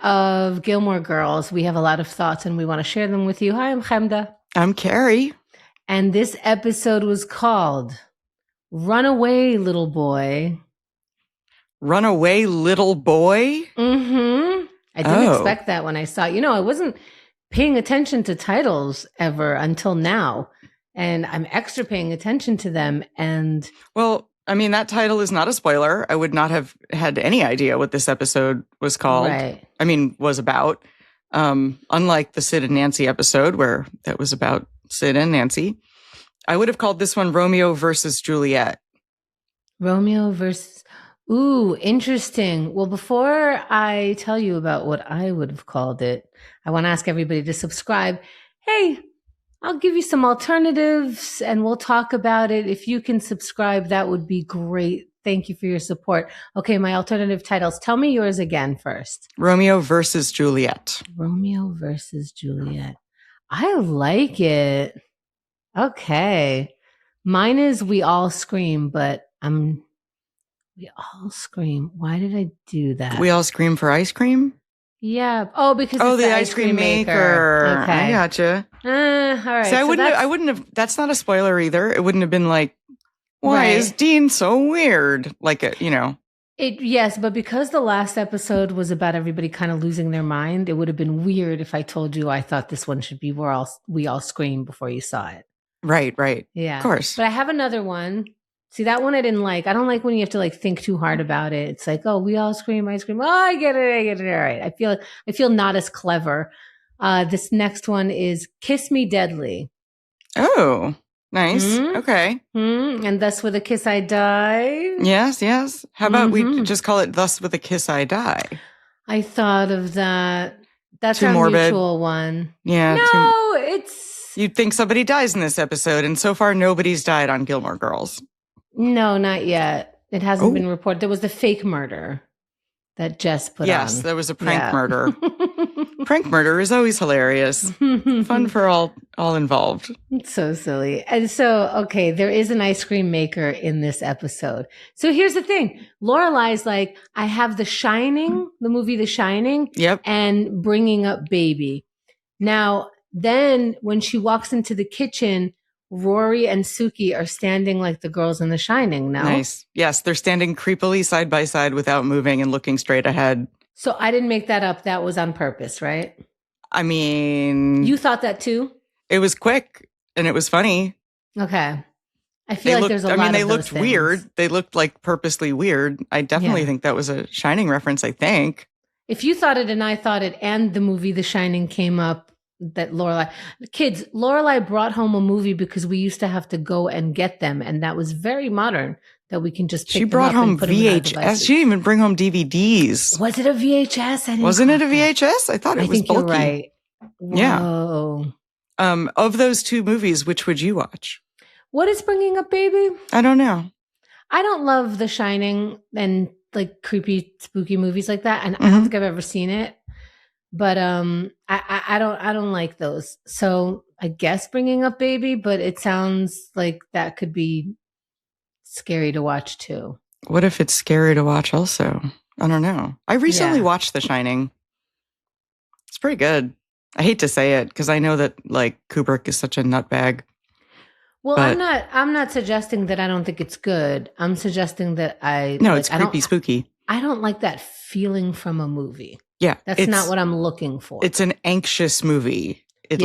Of Gilmore Girls. We have a lot of thoughts and we want to share them with you. Hi, I'm Chemda. I'm Carrie. And this episode was called Runaway Little Boy. Runaway Little Boy? Mm-hmm. I didn't expect that when I saw it. I wasn't paying attention to titles ever until now. And I'm extra paying attention to them. And well, I mean, that title is not a spoiler. I would not have had any idea what this episode was called. Right. I mean, was about. Unlike the Sid and Nancy episode, where that was about Sid and Nancy, I would have called this one Romeo versus Juliet. Romeo versus... Ooh, interesting. Well, before I tell you about what I would have called it, I want to ask everybody to subscribe. Hey, I'll give you some alternatives and we'll talk about it. If you can subscribe, that would be great. Thank you for your support. Okay, my alternative titles. Tell me yours again first. Romeo versus Juliet. Romeo versus Juliet. I like it. Okay. Mine is We All Scream, but We All Scream. Why did I do that? We All Scream for Ice Cream? Yeah. Oh, because it's the ice cream maker. Okay. I gotcha. All right. So I wouldn't have, that's not a spoiler either. It wouldn't have been like, why Right. is Dean so weird? Like, Yes, but because the last episode was about everybody kind of losing their mind, it would have been weird if I told you I thought this one should be We All Scream before you saw it. Right. Yeah. Of course. But I have another one. See, that one I didn't like. I don't like when you have to think too hard about it. It's like, oh, we all scream, I scream. Oh, I get it. All right. I feel not as clever. This next one is Kiss Me Deadly. Oh, nice. Mm-hmm. Okay. Mm-hmm. And Thus With a Kiss I Die. Yes. How about we just call it Thus With a Kiss I Die? I thought of that. That's too our morbid. Mutual one. Yeah. No, it's... You'd think somebody dies in this episode, and so far nobody's died on Gilmore Girls. No, not yet. It hasn't been reported. There was the fake murder that Jess put on. Yes, there was a prank murder. Prank murder is always hilarious. Fun for all involved. It's so silly. And so, okay, there is an ice cream maker in this episode. So here's the thing. Lorelai's like, I have The Shining, the movie The Shining. Yep. And Bringing Up Baby. Now, then when she walks into the kitchen, Rory and Sookie are standing like the girls in The Shining now. Nice. Yes, they're standing creepily side by side without moving and looking straight ahead. So I didn't make that up. That was on purpose, right? I mean... You thought that too? It was quick and it was funny. Okay. I feel like there's a lot of those they looked things. weird. They looked like purposely weird. I definitely think that was a Shining reference, I think. If you thought it and I thought it and the movie The Shining came up, that Lorelai brought home a movie because we used to have to go and get them, and that was very modern that we can just pick She brought them up home and put them in our VHS. devices. She didn't even bring home DVDs. Was it a VHS? Wasn't it a VHS? I thought it was think bulky. You're right. Whoa. Yeah. Of those two movies, which would you watch? What is Bringing Up Baby? I don't know. I don't love The Shining and creepy, spooky movies like that, and I don't think I've ever seen it. But I don't like those. So I guess Bringing Up Baby, but it sounds like that could be scary to watch too. What if it's scary to watch also? I don't know. I recently watched The Shining. It's pretty good. I hate to say it because I know that Kubrick is such a nutbag. Well, I'm not suggesting that I don't think it's good. I'm suggesting that it's creepy, spooky. I don't like that feeling from a movie. Yeah. That's not what I'm looking for. It's an anxious movie. It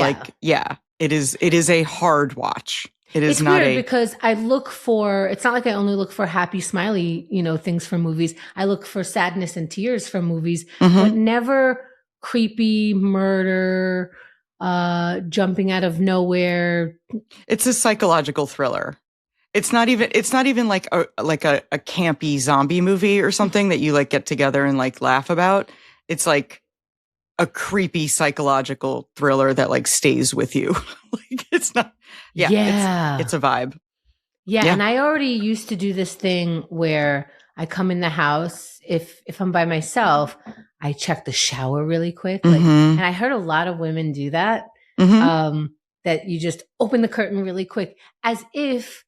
is a hard watch. It's weird because I look for, it's not like I only look for happy, smiley, things from movies. I look for sadness and tears from movies, but never creepy murder, jumping out of nowhere. It's a psychological thriller. It's not even like a campy zombie movie or something that you get together and laugh about. It's like a creepy psychological thriller that stays with you. It's not. It's a vibe. Yeah, and I already used to do this thing where I come in the house if I'm by myself, I check the shower really quick. And I heard a lot of women do that. That you just open the curtain really quick as if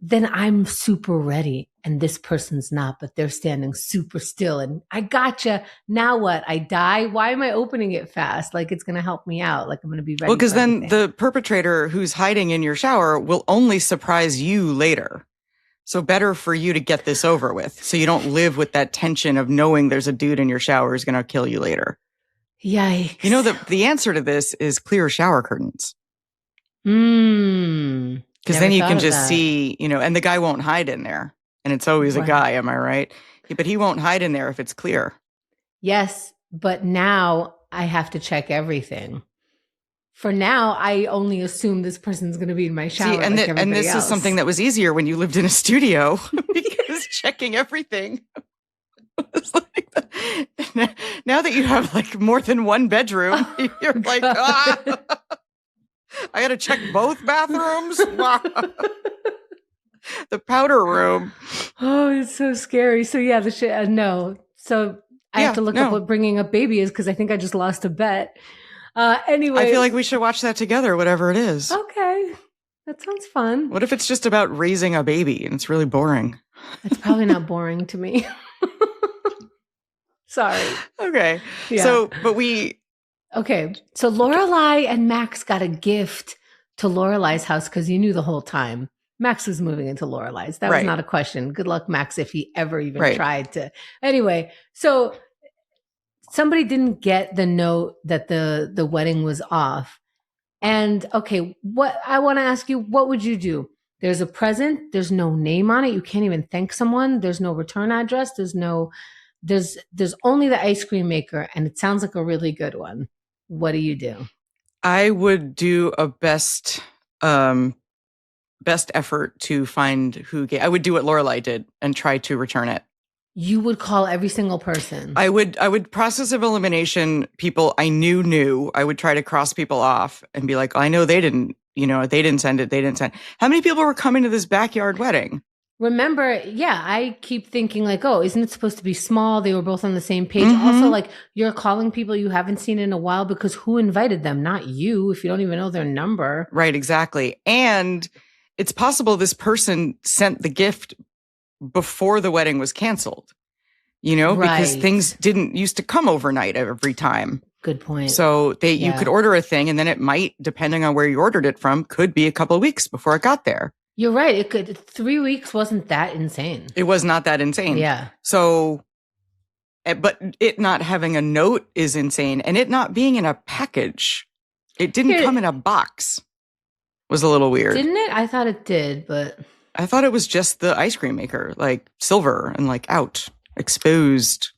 then I'm super ready. and this person's not, but they're standing super still. And I gotcha. Now what? I die? Why am I opening it fast? Like it's going to help me out. Like I'm going to be ready. Well, because then everything. the perpetrator who's hiding in your shower will only surprise you later. So better for you to get this over with, so you don't live with that tension of knowing there's a dude in your shower who's going to kill you later. Yikes. You know, the answer to this is clear shower curtains. Because then you can just see, you know, and the guy won't hide in there. And it's always a guy, am I right? But he won't hide in there if it's clear. Yes, but now I have to check everything. For now, I only assume this person's going to be in my shower. See, and this is something that was easier when you lived in a studio because checking everything was like now that you have like more than one bedroom, you're like, I got to check both bathrooms. The powder room. Oh, it's so scary. So yeah, no. So I have to look up what bringing up baby is because I think I just lost a bet. Anyway, I feel like we should watch that together, whatever it is. Okay. That sounds fun. What if it's just about raising a baby and it's really boring? It's probably not boring to me. Sorry. Okay. Yeah. So Lorelai and Max got a gift to Lorelai's house because you knew the whole time Max was moving into Lorelai's. That was not a question. Good luck, Max, if he ever even tried to. Anyway, so somebody didn't get the note that the wedding was off. And okay, what I want to ask you, what would you do? There's a present. There's no name on it. You can't even thank someone. There's no return address. There's only the ice cream maker. And it sounds like a really good one. What do you do? I would do a best effort to find who gave. I would do what Lorelai did and try to return it. You would call every single person. I would process of elimination people I knew. I would try to cross people off and be like, I know they didn't send it. They didn't send. How many people were coming to this backyard wedding? Remember, I keep thinking like, oh, isn't it supposed to be small? They were both on the same page. Mm-hmm. Also, like you're calling people you haven't seen in a while because who invited them? Not you, if you don't even know their number. Right, exactly. And it's possible this person sent the gift before the wedding was canceled, because things didn't used to come overnight every time. Good point. So you could order a thing and then it might, depending on where you ordered it from, could be a couple of weeks before it got there. You're right. It could. 3 weeks wasn't that insane. It was not that insane. Yeah. So, but it not having a note is insane. And it not being in a package. It didn't come in a box. Was a little weird. Didn't it? I thought it did, but I thought it was just the ice cream maker, like silver and like out, exposed.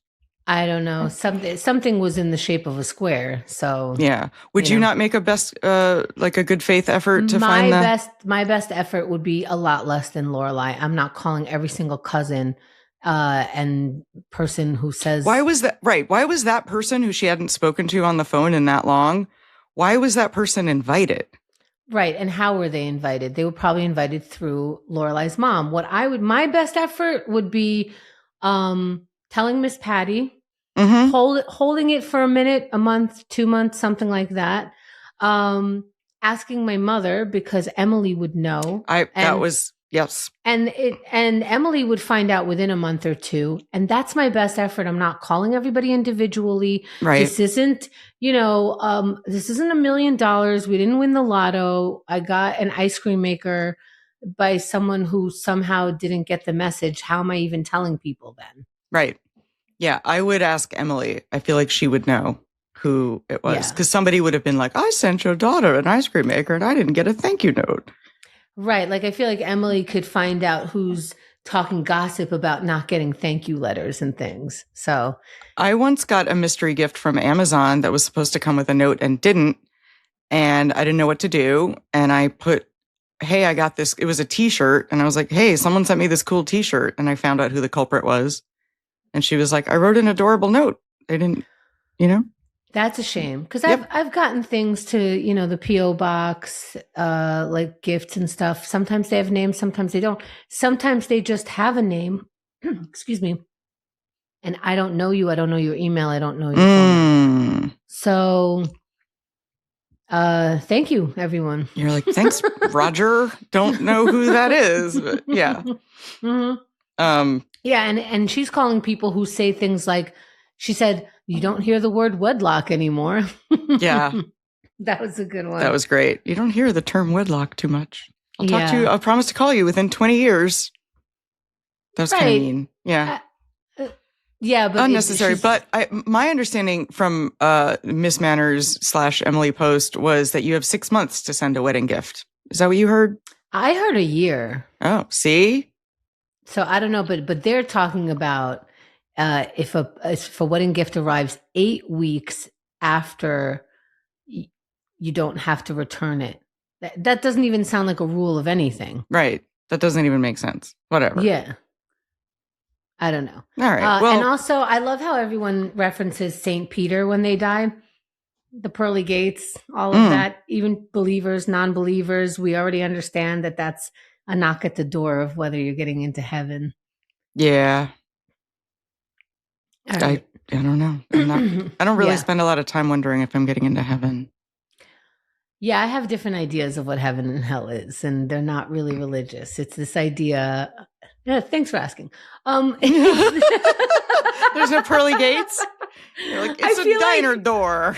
I don't know. Something was in the shape of a square. So yeah. Would you not make a best, like a good faith effort to find that? My best effort would be a lot less than Lorelai. I'm not calling every single cousin and person who says. Why was that? Right. Why was that person who she hadn't spoken to on the phone in that long? Why was that person invited? Right. And how were they invited? They were probably invited through Lorelai's mom. My best effort would be telling Miss Patty, holding it for a minute, a month, 2 months, something like that. Asking my mother because Emily would know. Yes. And Emily would find out within a month or two. And that's my best effort. I'm not calling everybody individually. Right. This isn't, this isn't $1 million. We didn't win the lotto. I got an ice cream maker by someone who somehow didn't get the message. How am I even telling people then? Right. Yeah. I would ask Emily. I feel like she would know who it was because somebody would have been like, I sent your daughter an ice cream maker and I didn't get a thank you note. Right. Like I feel like Emily could find out who's talking gossip about not getting thank you letters and things. So I once got a mystery gift from Amazon that was supposed to come with a note and didn't. And I didn't know what to do. And I put, hey, I got this. It was a t-shirt. And I was like, hey, someone sent me this cool t-shirt. And I found out who the culprit was. And she was like, I wrote an adorable note. They didn't, That's a shame because I've gotten things to, the P.O. box, like gifts and stuff. Sometimes they have names, sometimes they don't. Sometimes they just have a name. Excuse me. And I don't know you. I don't know your email. I don't know your phone. So thank you, everyone. You're like, thanks, Roger. Don't know who that is. But yeah. Mm-hmm. Yeah, and she's calling people who say things like, she said, you don't hear the word wedlock anymore. Yeah. That was a good one. That was great. You don't hear the term wedlock too much. I'll talk to Yeah. you. I'll promise to call you within 20 years. That was kind Right. of mean. Yeah. Yeah, but unnecessary. But my understanding from Miss Manners / Emily Post was that you have 6 months to send a wedding gift. Is that what you heard? I heard a year. Oh, see? So I don't know, but they're talking about if a wedding gift arrives 8 weeks after, you don't have to return it. That doesn't even sound like a rule of anything. Right. That doesn't even make sense. Whatever. Yeah. I don't know. All right. And also, I love how everyone references St. Peter when they die. The pearly gates, all of that. Even believers, non-believers, we already understand that that's a knock at the door of whether you're getting into heaven. Yeah. Right. I don't know. I don't really spend a lot of time wondering if I'm getting into heaven. Yeah, I have different ideas of what heaven and hell is, and they're not really religious. It's this idea. Yeah, thanks for asking. There's no pearly gates. You're like, it's a diner door.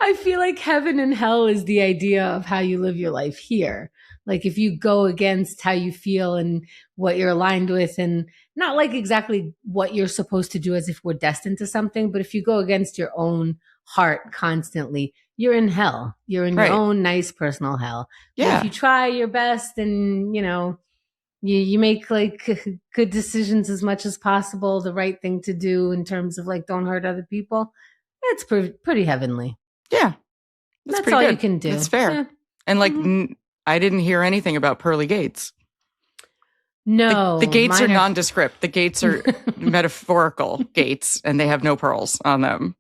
I feel like heaven and hell is the idea of how you live your life here. Like if you go against how you feel and what you're aligned with, and not like exactly what you're supposed to do as if we're destined to something, but if you go against your own heart constantly, you're in hell. You're in your own nice personal hell. Yeah. But if you try your best and, you make like good decisions as much as possible, the right thing to do in terms of like don't hurt other people, it's pretty heavenly. Yeah. That's all you can do. That's fair. Yeah. And like, I didn't hear anything about pearly gates. No. The gates are nondescript. The gates are metaphorical gates, and they have no pearls on them.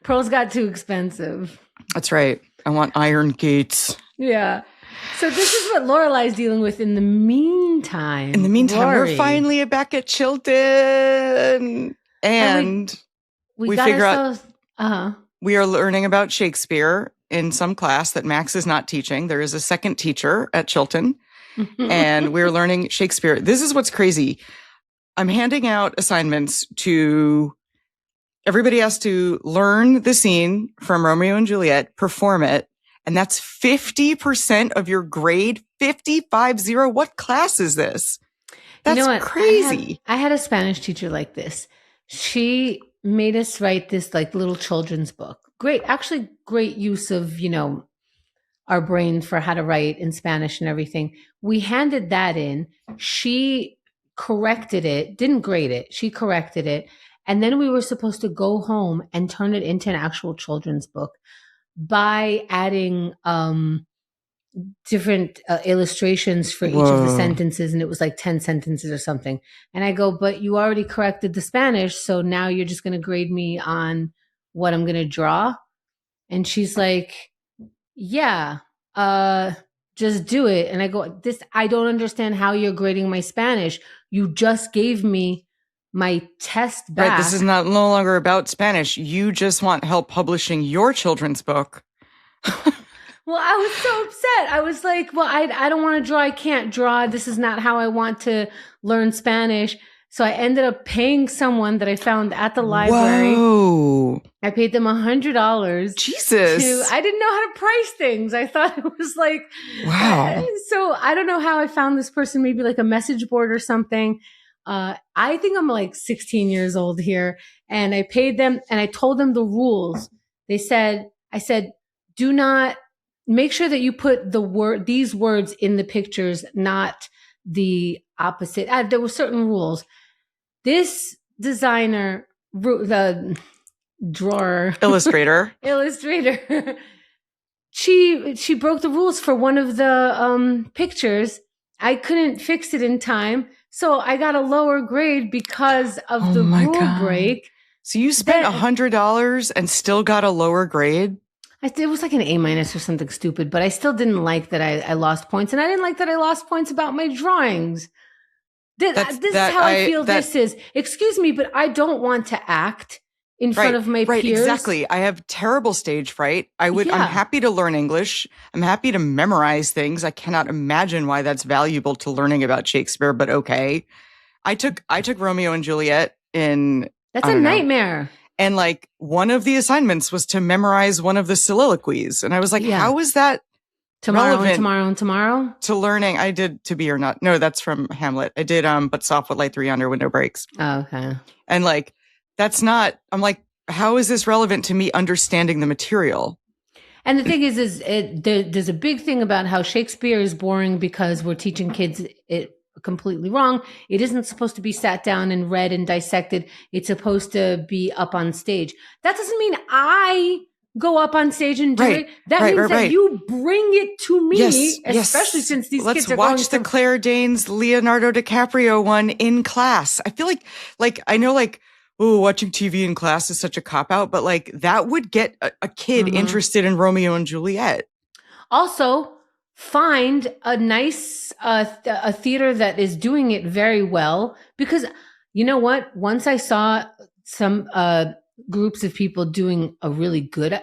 Pearls got too expensive. That's right. I want iron gates. Yeah. So this is what Lorelai's dealing with in the meantime. Rory. We're finally back at Chilton. And we figure out we are learning about Shakespeare in some class that Max is not teaching. There is a second teacher at Chilton. And we're learning Shakespeare. This is what's crazy. I'm handing out assignments to everybody has to learn the scene from Romeo and Juliet, perform it. And that's 50% of your grade, 50. What class is this? That's crazy. I had a Spanish teacher like this. She made us write this like little children's book. Great use of, our brain for how to write in Spanish and everything. We handed that in. She corrected it, didn't grade it. She corrected it. And then we were supposed to go home and turn it into an actual children's book by adding different illustrations for each of the sentences. And it was like 10 sentences or something. And I go, but you already corrected the Spanish. So now you're just going to grade me on what I'm going to draw. And she's like, yeah, just do it. And I go, I don't understand how you're grading my Spanish. You just gave me my test back. Right, this is no longer about Spanish. You just want help publishing your children's book. Well, I was so upset. I was like, well, I don't want to draw. I can't draw. This is not how I want to learn Spanish. So I ended up paying someone that I found at the library. Whoa. I paid them $100. Jesus. I didn't know how to price things. I thought it was like, wow. So I don't know how I found this person, maybe like a message board or something. I think I'm like 16 years old here, and I paid them and I told them the rules. I said, do not make sure that you put these words in the pictures, not the opposite. There were certain rules. This designer, the drawer illustrator, she broke the rules for one of the pictures. I couldn't fix it in time. So I got a lower grade because of the rule break. So you spent $100 and still got a lower grade? It was like an A- or something stupid, but I still didn't like that I lost points. And I didn't like that I lost points about my drawings. This is how I feel this is. Excuse me, but I don't want to act in front of my right, peers. exactly. I have terrible stage fright. I'm happy to learn English. I'm happy to memorize things. I cannot imagine why that's valuable to learning about Shakespeare, but okay. I took Romeo and Juliet in. That's a nightmare. And like one of the assignments was to memorize one of the soliloquies. And I was like, how is that relevant tomorrow to learning? I did To Be or Not. No, that's from Hamlet. I did But Soft Would Light 3 Under Window Breaks. Oh, okay. And like, that's not, I'm like, how is this relevant to me understanding the material? And the thing is there's a big thing about how Shakespeare is boring because we're teaching kids it completely wrong. It isn't supposed to be sat down and read and dissected. It's supposed to be up on stage. That doesn't mean I go up on stage and do it. That means that you bring it to me, especially since these kids are Let's watch the Claire Danes Leonardo DiCaprio one in class. I feel like I know watching TV in class is such a cop-out, but like that would get a kid interested in Romeo and Juliet. Also, find a nice a theater that is doing it very well, because you know what? Once I saw some groups of people doing a really good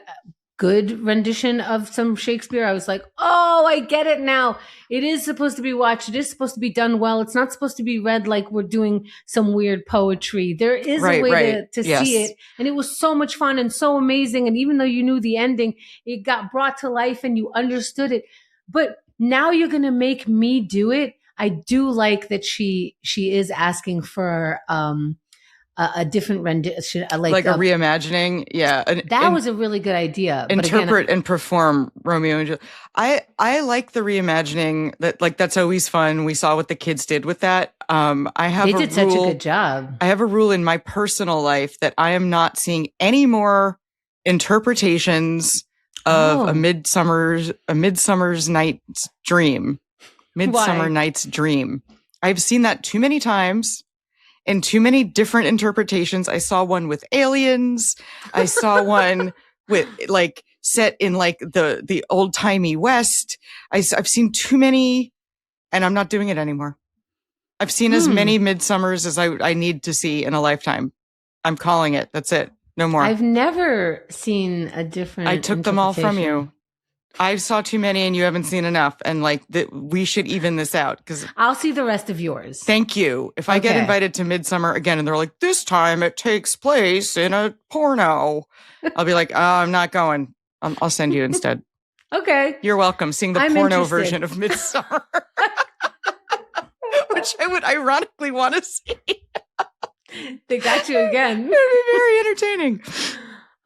rendition of some Shakespeare, I was like, oh, I get it now. It is supposed to be watched. It is supposed to be done well. It's not supposed to be read like we're doing some weird poetry. There is a way to see it. And it was so much fun and so amazing. And even though you knew the ending, it got brought to life and you understood it. But now you're going to make me do it. I do like that she is asking for a different rendition, like a reimagining. Yeah. That was a really good idea. Interpret and perform Romeo and Juliet. I like the reimagining that's always fun. We saw what the kids did with that. They did such a good job. I have a rule in my personal life that I am not seeing any more interpretations of a Midsummer Night's Dream. Midsummer Night's Dream. I've seen that too many times in too many different interpretations. I saw one with aliens. I saw one with set in the old timey West. I've seen too many, and I'm not doing it anymore. I've seen as many Midsummers as I need to see in a lifetime. I'm calling it. That's it. No more. I've never seen a different. I took them all from you. I saw too many and you haven't seen enough. And we should even this out, because I'll see the rest of yours. Thank you. If I get invited to Midsummer again and they're like, this time it takes place in a porno, I'll be like, oh, I'm not going. I'll send you instead. Okay. You're welcome. Seeing the porno version of Midsummer, which I would ironically want to see. They got you again. It'd be very entertaining.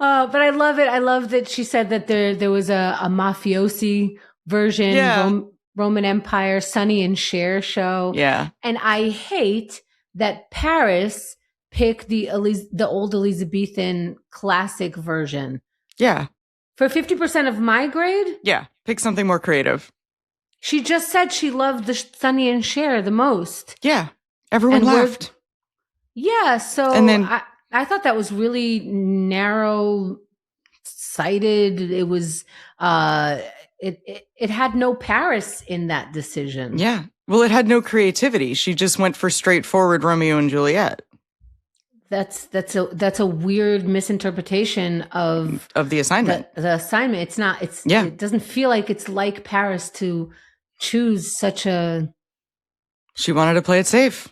But I love it. I love that she said that there was a mafiosi version, Roman Empire, Sonny and Cher show. Yeah. And I hate that Paris picked the old Elizabethan classic version. Yeah. For 50% of my grade? Yeah. Pick something more creative. She just said she loved the Sonny and Cher the most. Yeah. Everyone laughed. Yeah. So and then, I thought that was really narrow-sighted. It was it had no Paris in that decision. Yeah. Well, it had no creativity. She just went for straightforward Romeo and Juliet. That's a weird misinterpretation of the assignment. The assignment. It's not. It doesn't feel like it's like Paris to choose such a. She wanted to play it safe.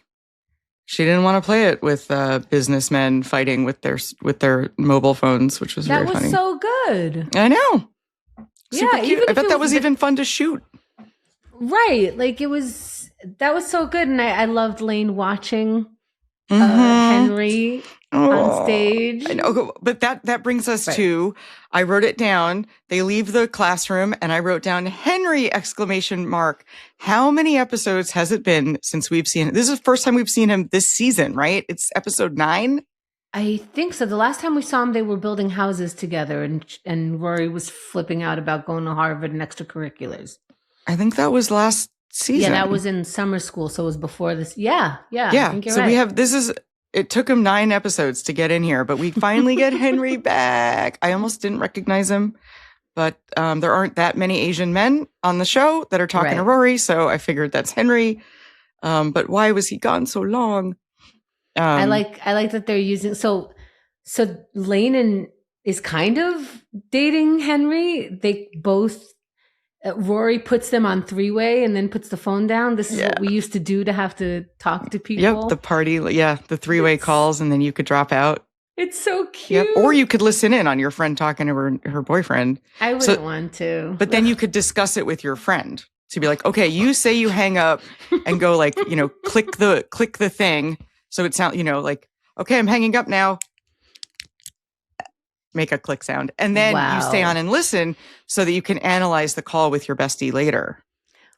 She didn't want to play it with businessmen fighting with their mobile phones, which was very funny. That was so good. I know. Super yeah, cute. I bet that was even fun to shoot. Right, that was so good, and I loved Lane watching Henry on stage. I know, but that brings us to, I wrote it down. They leave the classroom and I wrote down Henry ! How many episodes has it been since we've seen him? This is the first time we've seen him this season, right? It's episode 9. I think so. The last time we saw him, they were building houses together and Rory was flipping out about going to Harvard and extracurriculars. I think that was last season. Yeah, that was in summer school. So it was before this. Yeah. I think you're so right. It took him 9 episodes to get in here, but we finally get Henry back. I almost didn't recognize him, but there aren't that many Asian men on the show that are talking to Rory, so I figured that's Henry. But why was he gone so long? I like that they're using So Lane is kind of dating Henry. They both, Rory puts them on three-way and then puts the phone down. This is what we used to do to have to talk to people. Yep, the party, the three-way calls, and then you could drop out. It's so cute. Yep. Or you could listen in on your friend talking to her boyfriend. I wouldn't want to. But then you could discuss it with your friend. So you'd be like, okay, you say you hang up and go like, click the thing. So it sounds, like, okay, I'm hanging up now. Make a click sound. And then you stay on and listen so that you can analyze the call with your bestie later.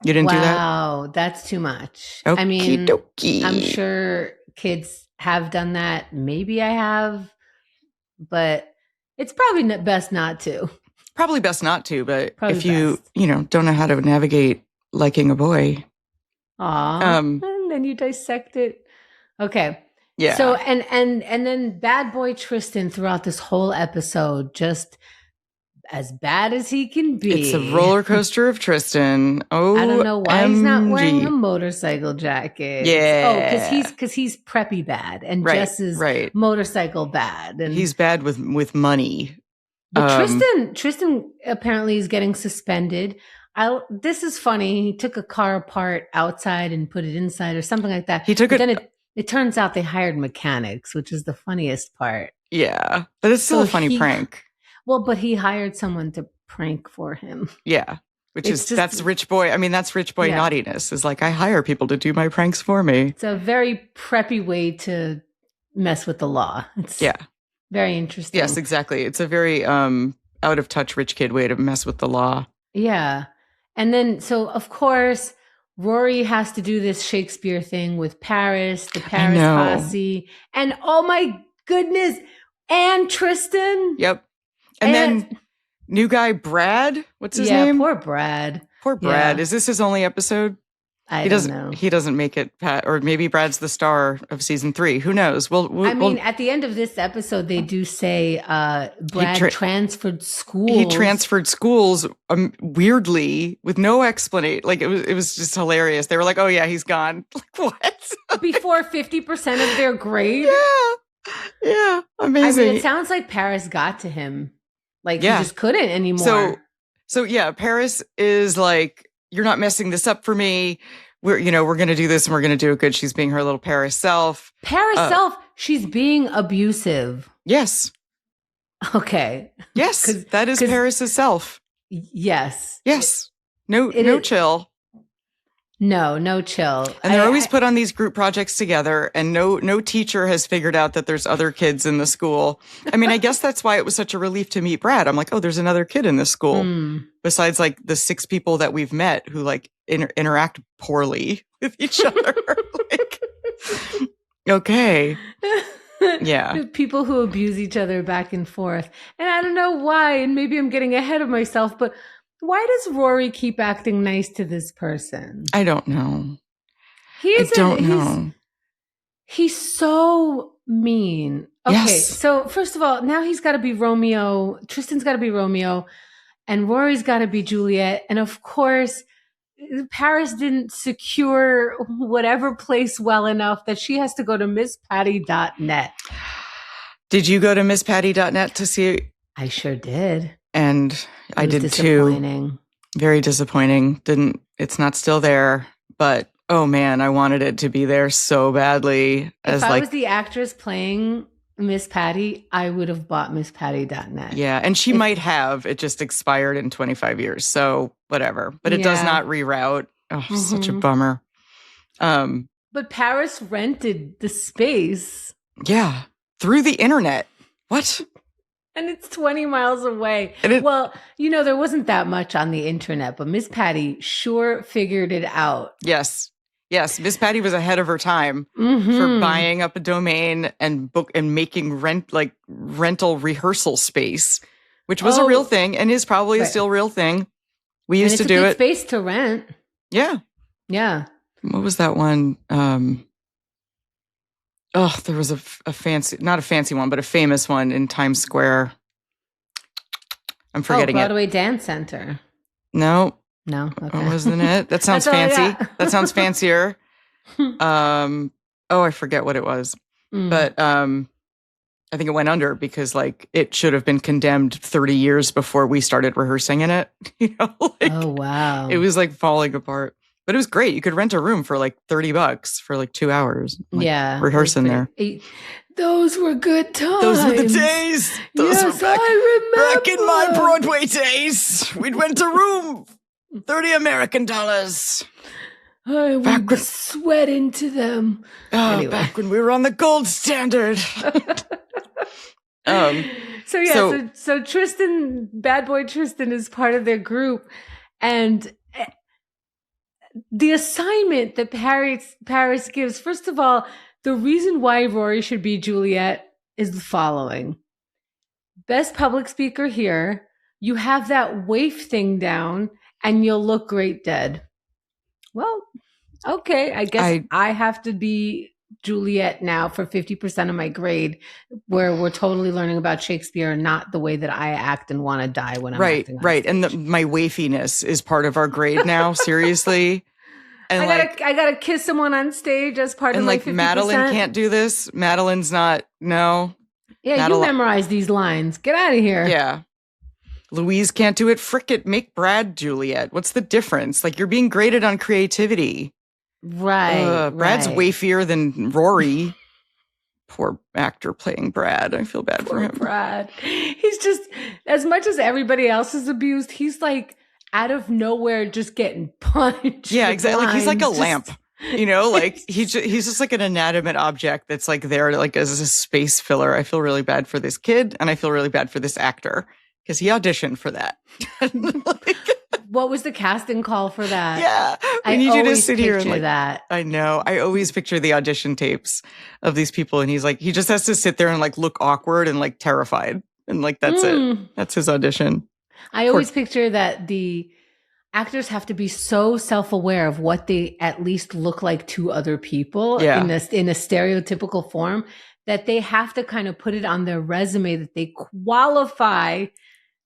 You didn't do that? Wow, that's too much. Okey I mean, dokey. I'm sure kids have done that. Maybe I have, but it's probably best not to. Probably best not to, but Probably if you, best. don't know how to navigate liking a boy. And then you dissect it. Okay. Yeah. So and then bad boy Tristan throughout this whole episode, just as bad as he can be. It's a roller coaster of Tristan. Oh, I don't know why he's not wearing a motorcycle jacket. Yeah. because he's preppy bad, and Jess is motorcycle bad, and he's bad with money. But Tristan apparently is getting suspended. This is funny. He took a car apart outside and put it inside, or something like that. He took Then it turns out they hired mechanics, which is the funniest part. Yeah, but it's still a funny prank. Well, but he hired someone to prank for him. Yeah, that's rich boy. I mean, that's rich boy naughtiness. Is like, I hire people to do my pranks for me. It's a very preppy way to mess with the law. It's very interesting. Yes, exactly. It's a very out of touch rich kid way to mess with the law. Yeah. And then, so of course, Rory has to do this Shakespeare thing with Paris, the Paris posse. And oh my goodness, and Tristan. Yep. And then new guy, Brad. What's his name? Poor Brad. Poor Brad. Yeah. Is this his only episode? I don't know. He doesn't make it, or maybe Brad's the star of season 3. Who knows? At the end of this episode, they do say Brad transferred schools. He transferred schools weirdly with no explanation. Like, it was just hilarious. They were like, "Oh yeah, he's gone." Like, what? Before 50% of their grade. Yeah, amazing. I mean, it sounds like Paris got to him. Like, he just couldn't anymore. So Paris is like, "You're not messing this up for me. We're going to do this and we're going to do it good." She's being her little Paris self. She's being abusive. Yes. Okay. Yes, that is Paris's self. Yes. Yes. No chill. No chill. And they're always put on these group projects together, and no teacher has figured out that there's other kids in the school. I mean, I guess that's why it was such a relief to meet Brad. I'm like, oh, there's another kid in this school. Besides like the 6 people that we've met who like interact poorly with each other. Like, okay. Yeah. People who abuse each other back and forth. And I don't know why, and maybe I'm getting ahead of myself, but why does Rory keep acting nice to this person? I don't know. He's so mean. Okay, yes. So first of all, now he's got to be Romeo. Tristan's got to be Romeo, and Rory's got to be Juliet. And of course, Paris didn't secure whatever place well enough that she has to go to misspatty.net. Did you go to misspatty.net to see? I sure did. And I did too. Very disappointing. It's not still there, but oh man, I wanted it to be there so badly. If I was the actress playing Miss Patty, I would have bought misspatty.net. Yeah, and she might have. It just expired in 25 years, so whatever. But it does not reroute. Oh, such a bummer. But Paris rented the space. Yeah, through the internet. What? And it's 20 miles away. Well, there wasn't that much on the internet, but Miss Patty sure figured it out. Yes. Miss Patty was ahead of her time for buying up a domain and making rental rehearsal space, which was a real thing and is probably a still real thing. We used to do it. Space to rent. Yeah. Yeah. What was that one? There was a fancy, not a fancy one, but a famous one in Times Square. I'm forgetting Broadway Dance Center. No. Okay. Wasn't it? That sounds fancy. That sounds fancier. I forget what it was. But I think it went under because like it should have been condemned 30 years before we started rehearsing in it. Like, oh, wow. It was like falling apart. But it was great. You could rent a room for like $30 for like 2 hours. Like, rehearsing there. Those were good times. Those were the days. Those were I remember. Back in my Broadway days, we'd rent a room, $30 American dollars. I would sweat into them. Anyway. Back when we were on the gold standard. So Tristan, bad boy Tristan, is part of their group, and the assignment that Paris gives. First of all, the reason why Rory should be Juliet is the following: best public speaker here. You have that waif thing down, and you'll look great dead. Well, okay, I guess I have to be Juliet now for 50% of my grade, where we're totally learning about Shakespeare and not the way that I act and want to die when I'm acting on stage. And my waifiness is part of our grade now. Seriously, and I gotta kiss someone on stage as part of my 50%. And like Madeline can't do this. Madeline's not. No. Yeah, you memorize these lines. Get out of here. Yeah. Louise can't do it. Frick it. Make Brad Juliet. What's the difference? Like, you're being graded on creativity. Right. Brad's waifier than Rory. Poor actor playing Brad. I feel bad for him. Brad. He's just, as much as everybody else is abused, he's like out of nowhere just getting punched. Yeah, exactly. Like, he's like a lamp. Like he's just like an inanimate object that's like there like as a space filler. I feel really bad for this kid, and I feel really bad for this actor. Because he auditioned for that. What was the casting call for that? Yeah. I need you to sit here and like that. I know. I always picture the audition tapes of these people, and he's like, he just has to sit there and like look awkward and like terrified. And like that's it. That's his audition. I always picture that the actors have to be so self-aware of what they at least look like to other people in a stereotypical form, that they have to kind of put it on their resume that they qualify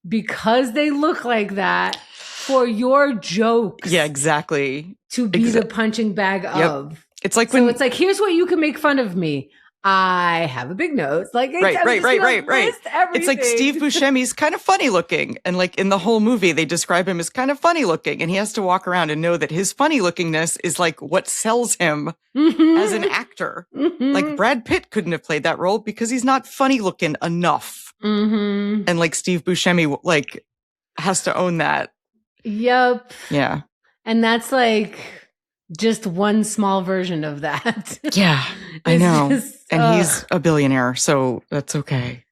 because they look like that for your jokes. Yeah, exactly. To be the punching bag of. It's like it's like, here's what you can make fun of me. I have a big nose. Like, right. It's like Steve Buscemi's kind of funny looking. And like in the whole movie, they describe him as kind of funny looking. And he has to walk around and know that his funny lookingness is like what sells him as an actor. Like Brad Pitt couldn't have played that role because he's not funny looking enough. And like Steve Buscemi like has to own that. Yep. Yeah. And that's like just one small version of that. Yeah, I know. And he's a billionaire, so that's okay.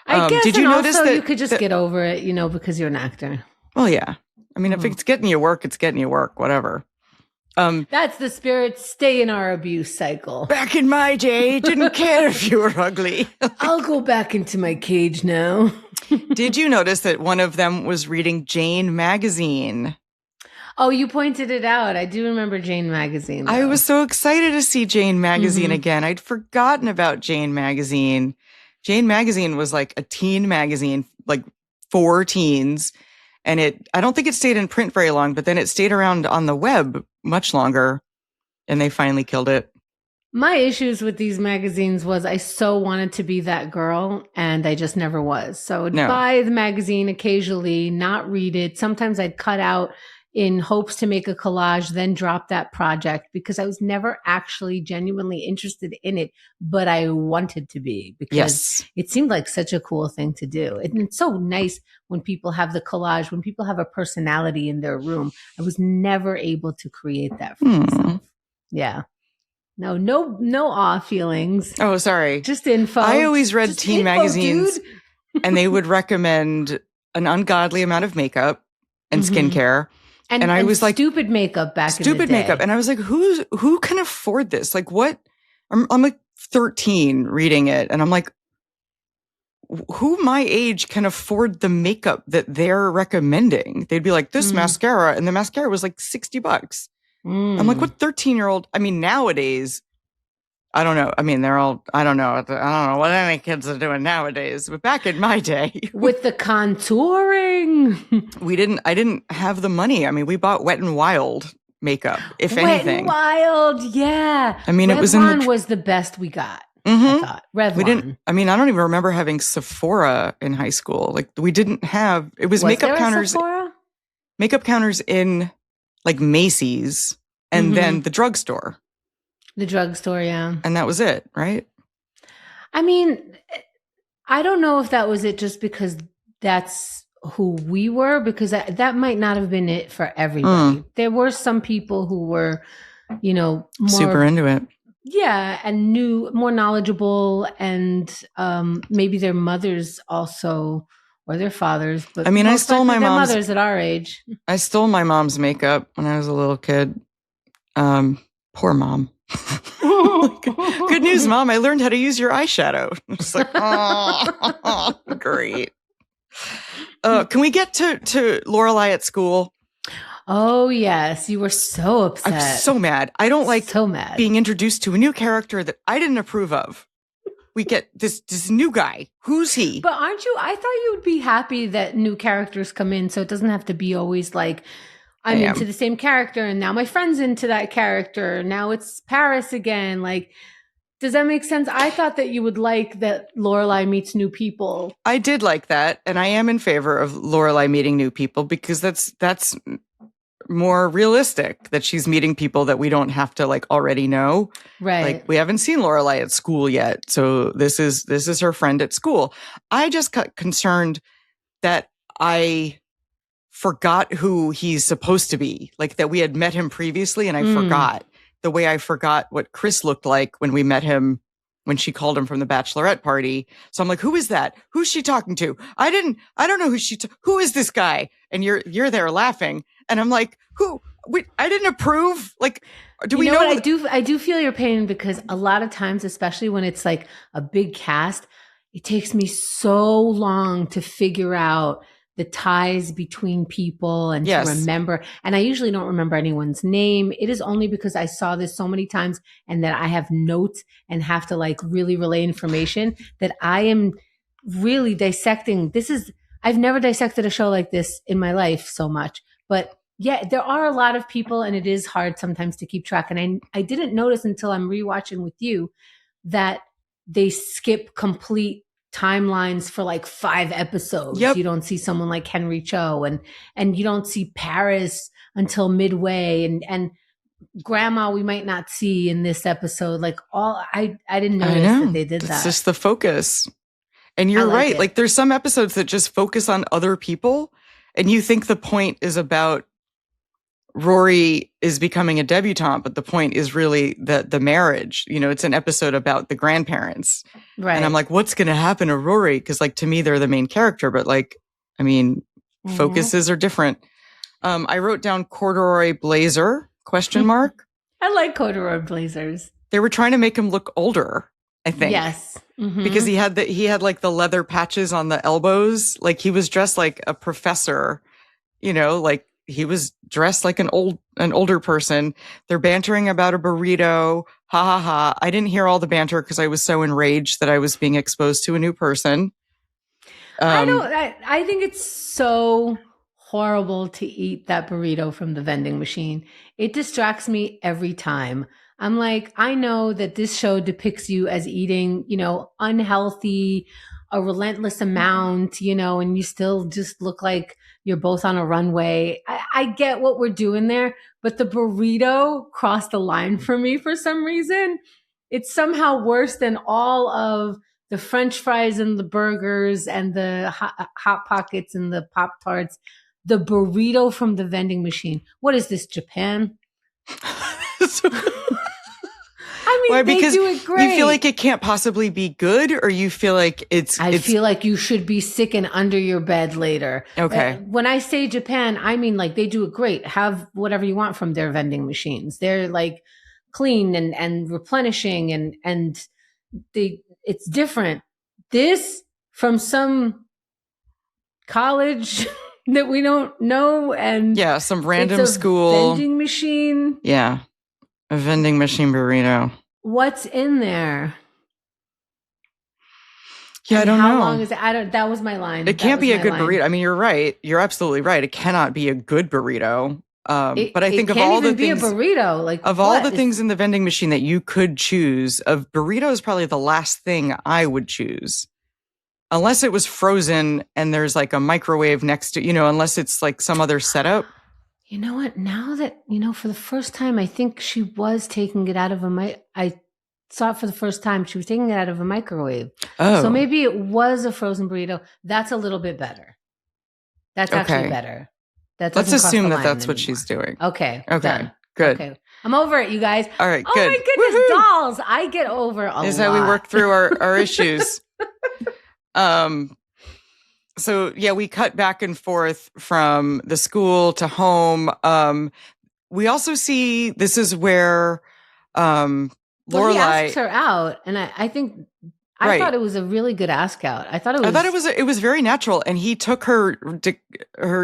I guess. Did you notice that you could just get over it, because you're an actor? Well, yeah. I mean, if it's getting you work, it's getting you work, whatever. That's the spirit. Stay in our abuse cycle. Back in my day, didn't care if you were ugly. I'll go back into my cage now. Did you notice that one of them was reading Jane magazine? Oh, you pointed it out. I do remember Jane magazine, though. I was so excited to see Jane magazine again. I'd forgotten about Jane magazine. Jane magazine was like a teen magazine, like for teens. And I don't think it stayed in print very long, but then it stayed around on the web much longer. And they finally killed it. My issues with these magazines was I so wanted to be that girl, and I just never was. So I'd buy the magazine occasionally, not read it. Sometimes I'd cut out in hopes to make a collage, then drop that project because I was never actually genuinely interested in it, but I wanted to be because it seemed like such a cool thing to do. And it's so nice when people have the collage, when people have a personality in their room. I was never able to create that for myself. Yeah. No awe feelings. Oh, sorry. Just info. I always read teen magazines and they would recommend an ungodly amount of makeup and skincare. And I was like, stupid makeup back in the day. Stupid makeup. And I was like, who can afford this? Like, what? I'm like 13 reading it. And I'm like, who my age can afford the makeup that they're recommending? They'd be like, this mascara. And the mascara was like $60. I'm like, what 13-year-old? I mean, nowadays, I don't know. I mean, I don't know what any kids are doing nowadays. But back in my day. With the contouring. I didn't have the money. I mean, we bought Wet n Wild makeup, if anything. Wet n Wild, yeah. I mean, Revlon it was was the best we got. I thought. Revlon. We didn't, I mean, I don't even remember having Sephora in high school. Like we didn't have, it was makeup counters. Makeup counters in like Macy's and then the drugstore. The drugstore, yeah. And that was it, right? I mean, I don't know if that was it just because that's who we were, because that might not have been it for everybody. There were some people who were, you know, more super into it. Yeah, and more knowledgeable, and maybe their mothers also, or their fathers. But I mean, I stole my mom's mothers at our age. I stole my mom's makeup when I was a little kid. Poor mom. Good news, Mom. I learned how to use your eyeshadow. It's like, oh, great. Can we get to Lorelai at school? Oh, yes. You were so upset. I'm so mad. I don't like so mad. being introduced to a new character that I didn't approve of. We get this new guy. Who's he? But aren't you? I thought you would be happy that new characters come in, so it doesn't have to be always like, I'm into the same character, and now my friend's into that character. Now it's Paris again. Like, does that make sense? I thought that you would like that Lorelai meets new people. I did like that, and I am in favor of Lorelai meeting new people because that's more realistic, that she's meeting people that we don't have to like already know. Right. Like we haven't seen Lorelai at school yet, so this is her friend at school. I just got concerned that I forgot who he's supposed to be, like that we had met him previously and I forgot, the way I forgot what Chris looked like when we met him, when she called him from the bachelorette party. So I'm like, who is that? Who's she talking to? I don't know who is this guy? And you're there laughing. And I'm like, who? Wait, I didn't approve. Like, do we know? What? I do feel your pain, because a lot of times, especially when it's like a big cast, it takes me so long to figure out the ties between people and to remember. And I usually don't remember anyone's name. It is only because I saw this so many times and that I have notes and have to like really relay information that I am really dissecting. I've never dissected a show like this in my life so much. But yeah, there are a lot of people and it is hard sometimes to keep track. And I didn't notice until I'm rewatching with you that they skip complete timelines for like 5 episodes. Yep. You don't see someone like Henry Cho, and you don't see Paris until midway, and Grandma we might not see in this episode. Like I didn't notice that they did that. It's just the focus. And you're right. Like there's some episodes that just focus on other people and you think the point is about Rory is becoming a debutante, but the point is really the marriage. You know, it's an episode about the grandparents. Right. And I'm like, what's going to happen to Rory? Because like, to me, they're the main character, but like, I mean, focuses are different. I wrote down corduroy blazer, ? I like corduroy blazers. They were trying to make him look older, I think. Yes. Because he had like the leather patches on the elbows. Like he was dressed like a professor, you know, like he was dressed like an older person. They're bantering about a burrito. Ha ha ha. I didn't hear all the banter because I was so enraged that I was being exposed to a new person. I think it's so horrible to eat that burrito from the vending machine. It distracts me every time. I'm like, I know that this show depicts you as eating, you know, unhealthy, a relentless amount, you know, and you still just look like you're both on a runway. I get what we're doing there, but the burrito crossed the line for me for some reason. It's somehow worse than all of the French fries and the burgers and the hot pockets and the Pop-Tarts. The burrito from the vending machine. What is this, Japan? I mean, they do it great. You feel like it can't possibly be good, or you feel like I feel like you should be sick and under your bed later. Okay. When I say Japan, I mean like they do it great. Have whatever you want from their vending machines. They're like clean and replenishing and it's different. This from some college that we don't know, and some random school vending machine. Yeah. A vending machine burrito. What's in there? Yeah, I don't know. How long is it? That was my line. It can't be a good burrito. I mean, you're right. You're absolutely right. It cannot be a good burrito. But I think it of all can't even the things, be a burrito. Like of all the things in the vending machine that you could choose, a burrito is probably the last thing I would choose. Unless it was frozen and there's like a microwave next to, unless it's like some other setup. You know what? Now that, for the first time, I think she was taking it out of I saw it for the first time. She was taking it out of a microwave. Oh. So maybe it was a frozen burrito. That's a little bit better. That's actually better. Let's assume that that's what she's doing. Okay. Okay. Good. Okay. I'm over it, you guys. All right. Oh good. my goodness, Woo-hoo. dolls. I get over a lot. This is how we work through our issues. So yeah, we cut back and forth from the school to home. We also see this is where Lorelai he asks her out, and I think I thought it was a really good ask out. I thought it was very natural, and he took her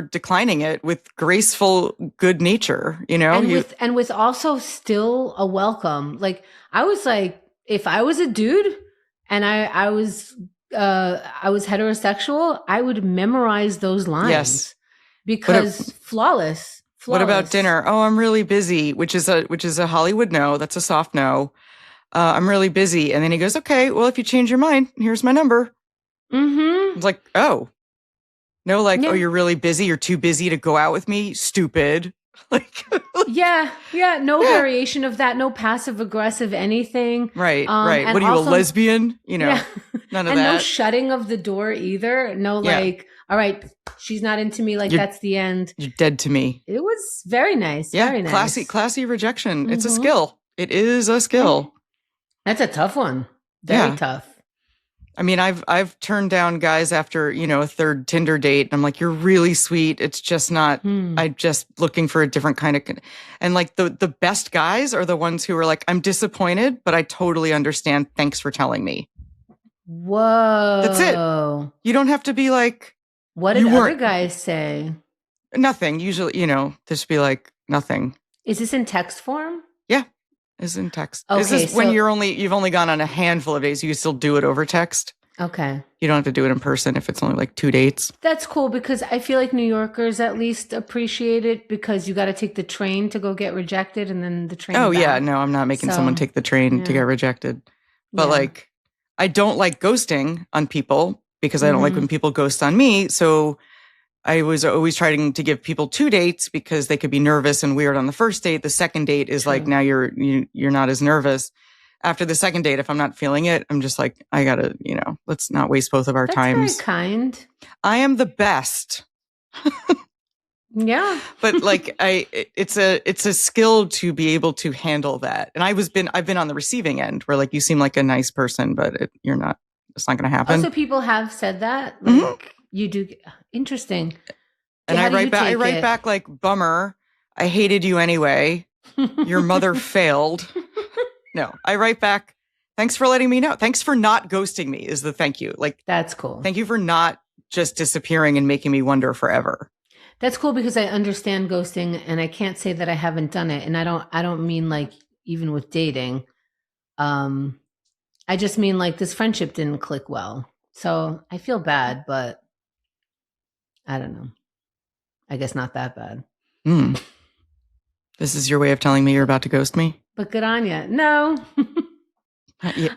declining it with graceful good nature, and with also still a welcome. Like I was like, if I was a dude and I was heterosexual, I would memorize those lines. Yes. Because flawless. What about dinner? Oh, I'm really busy, which is a Hollywood no. That's a soft no. I'm really busy. And then he goes, okay, well, if you change your mind, here's my number. Mm-hmm. It's like, oh. No, like, oh, you're really busy. You're too busy to go out with me. Stupid. Like, yeah. No variation of that. No passive aggressive anything. Right. What are you, a lesbian? None of and that. No shutting of the door either. No, like, all right, she's not into me. Like that's the end. You're dead to me. It was very nice. Yeah. Very nice. Classy rejection. Mm-hmm. It's a skill. It is a skill. That's a tough one. Very tough. I mean, I've turned down guys after, a third Tinder date. And I'm like, you're really sweet. It's just not, I'm just looking for a different kind of, and like the best guys are the ones who are like, I'm disappointed, but I totally understand. Thanks for telling me. Whoa. That's it. You don't have to be like, what did other guys say? Nothing. Usually, just be like, nothing. Is this in text form? Yeah. Is in text. Okay, is this when you've only gone on a handful of dates, you can still do it over text? Okay. You don't have to do it in person if it's only like 2 dates. That's cool because I feel like New Yorkers at least appreciate it because you got to take the train to go get rejected and then the train back. Yeah. No, I'm not making someone take the train to get rejected. But like, I don't like ghosting on people because I don't like when people ghost on me. So I was always trying to give people 2 dates because they could be nervous and weird on the first date. The second date is like, now you're not as nervous. After the second date, if I'm not feeling it, I'm just like, I gotta, let's not waste both of our times. That's very kind. I am the best. Yeah. But like, it's a skill to be able to handle that. And I've been on the receiving end where like, you seem like a nice person, but you're not, it's not going to happen. Also, people have said that. Like, you do. Interesting. And I write back like, bummer. I hated you anyway. Your mother failed. No, I write back. Thanks for letting me know. Thanks for not ghosting me is the thank you. Like, that's cool. Thank you for not just disappearing and making me wonder forever. That's cool because I understand ghosting and I can't say that I haven't done it. And I don't mean like even with dating. I just mean like this friendship didn't click well. So I feel bad, but I don't know. I guess not that bad. This is your way of telling me you're about to ghost me? But good on you. No.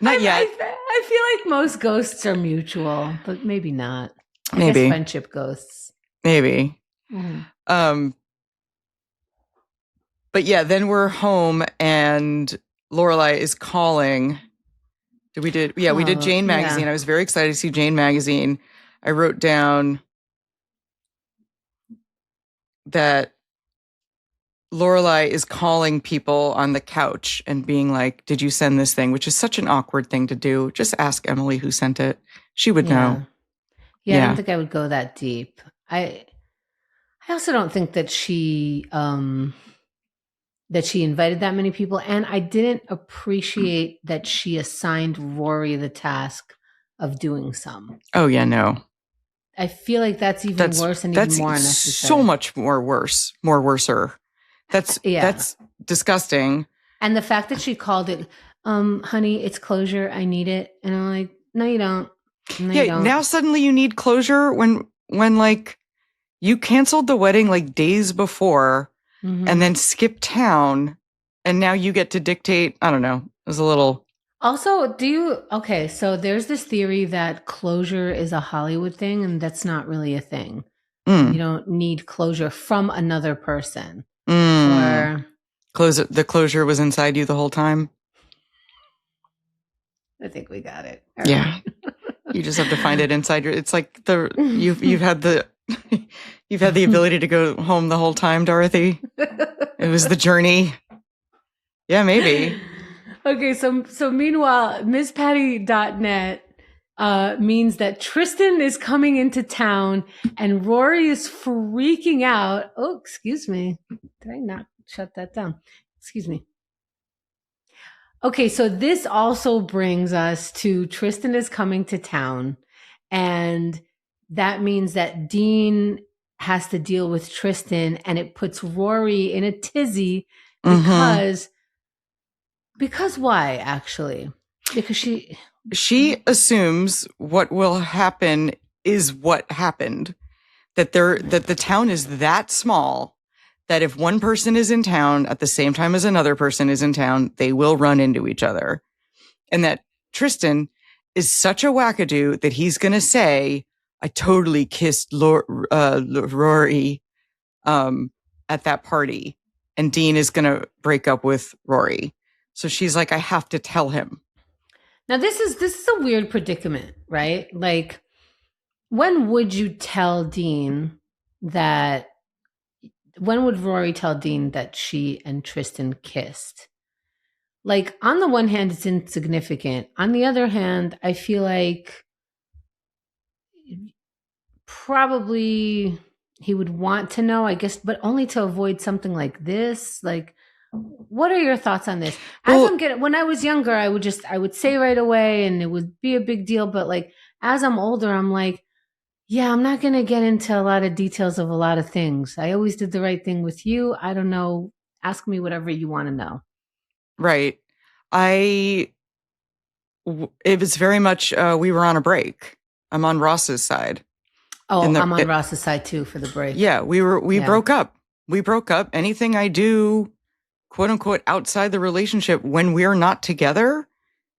Not yet. I feel like most ghosts are mutual, but maybe not. I guess friendship ghosts. Maybe. But yeah, then we're home and Lorelai is calling. We did Jane Magazine. I was very excited to see Jane Magazine. I wrote down that Lorelai is calling people on the couch and being like, did you send this thing? Which is such an awkward thing to do. Just ask Emily who sent it. She would know. Yeah, I don't think I would go that deep. I also don't think that she invited that many people. And I didn't appreciate that she assigned Rory the task of doing some. Oh, yeah, no. I feel like that's worse and even more unnecessary. So much more worser. That's disgusting. And the fact that she called it, honey, it's closure. I need it. And I'm like, no, you don't. No, you don't. Now suddenly you need closure when like you canceled the wedding like days before. and then skip town, and now you get to dictate. I don't know. It was a little. Also, so there's this theory that closure is a Hollywood thing, and that's not really a thing. You don't need closure from another person. Or the closure was inside you the whole time. I think we got it. All yeah. Right. You just have to find it inside your. It's like you've had the ability to go home the whole time, Dorothy. It was the journey. Yeah, maybe. Okay, so meanwhile, MissPatty.net means that Tristan is coming into town and Rory is freaking out. Oh, excuse me. Did I not shut that down? Excuse me. Okay, so this also brings us to Tristan is coming to town, and that means that Dean has to deal with Tristan, and it puts Rory in a tizzy because why, actually? Because she assumes what will happen is what happened. That the town is that small that if one person is in town at the same time as another person is in town, they will run into each other. And that Tristan is such a wackadoo that he's going to say, I totally kissed Rory at that party. And Dean is going to break up with Rory. So she's like, I have to tell him. Now, this is a weird predicament, right? Like, when would you tell Dean that? When would Rory tell Dean that she and Tristan kissed? Like, on the one hand, it's insignificant. On the other hand, I feel like probably he would want to know, I guess, but only to avoid something like this. Like, what are your thoughts on this? When I was younger, I would say right away and it would be a big deal. But like, as I'm older, I'm like, yeah, I'm not going to get into a lot of details of a lot of things. I always did the right thing with you. I don't know. Ask me whatever you want to know. Right. It was very much, we were on a break. I'm on Ross's side. Oh, I'm on Ross's side too for the break. Yeah, we broke up. We broke up. Anything I do, quote unquote, outside the relationship when we're not together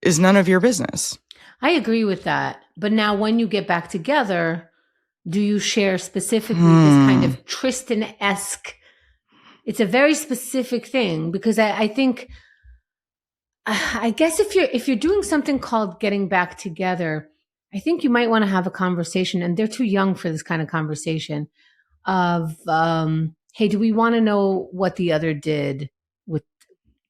is none of your business. I agree with that. But now when you get back together, do you share specifically this kind of Tristan-esque? It's a very specific thing because I think, I guess if you're doing something called getting back together, I think you might want to have a conversation, and they're too young for this kind of conversation of, hey, do we want to know what the other did with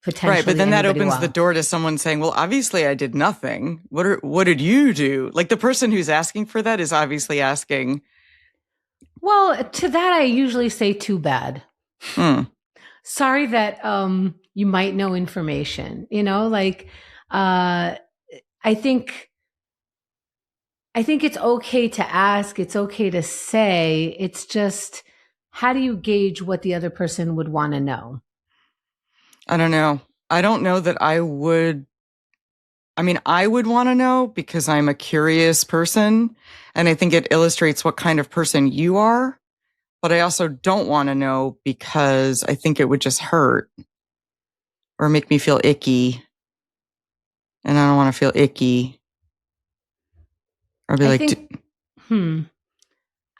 potentially right? But then that opens else? The door to someone saying, well, obviously I did nothing. What did you do? Like the person who's asking for that is obviously asking. Well, to that I usually say too bad. Sorry that you might know information, like I think it's okay to ask, it's okay to say, it's just how do you gauge what the other person would want to know? I don't know. I don't know that I would. I mean, I would want to know because I'm a curious person and I think it illustrates what kind of person you are. But I also don't want to know because I think it would just hurt or make me feel icky. And I don't want to feel icky. Or be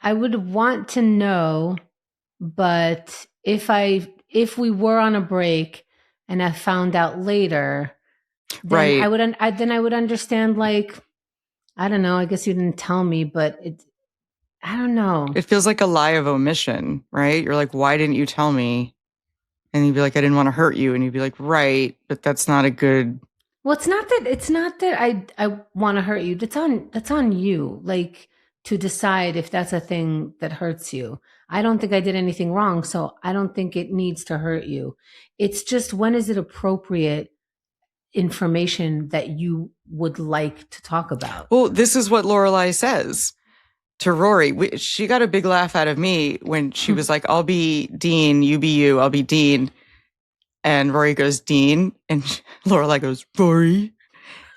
I would want to know, but if we were on a break and I found out later, then right. I would understand, like, I don't know, I guess you didn't tell me, but I don't know. It feels like a lie of omission, right? You're like, why didn't you tell me? And you'd be like, I didn't want to hurt you. And you'd be like, right, but that's not a good. Well, it's not that I want to hurt you. That's on you, like, to decide if that's a thing that hurts you. I don't think I did anything wrong, so I don't think it needs to hurt you. It's just, when is it appropriate information that you would like to talk about? Well, this is what Lorelai says to Rory. She got a big laugh out of me when she was like, I'll be Dean, you be you, I'll be Dean. And Rory goes, Dean. And Lorelai goes, Rory.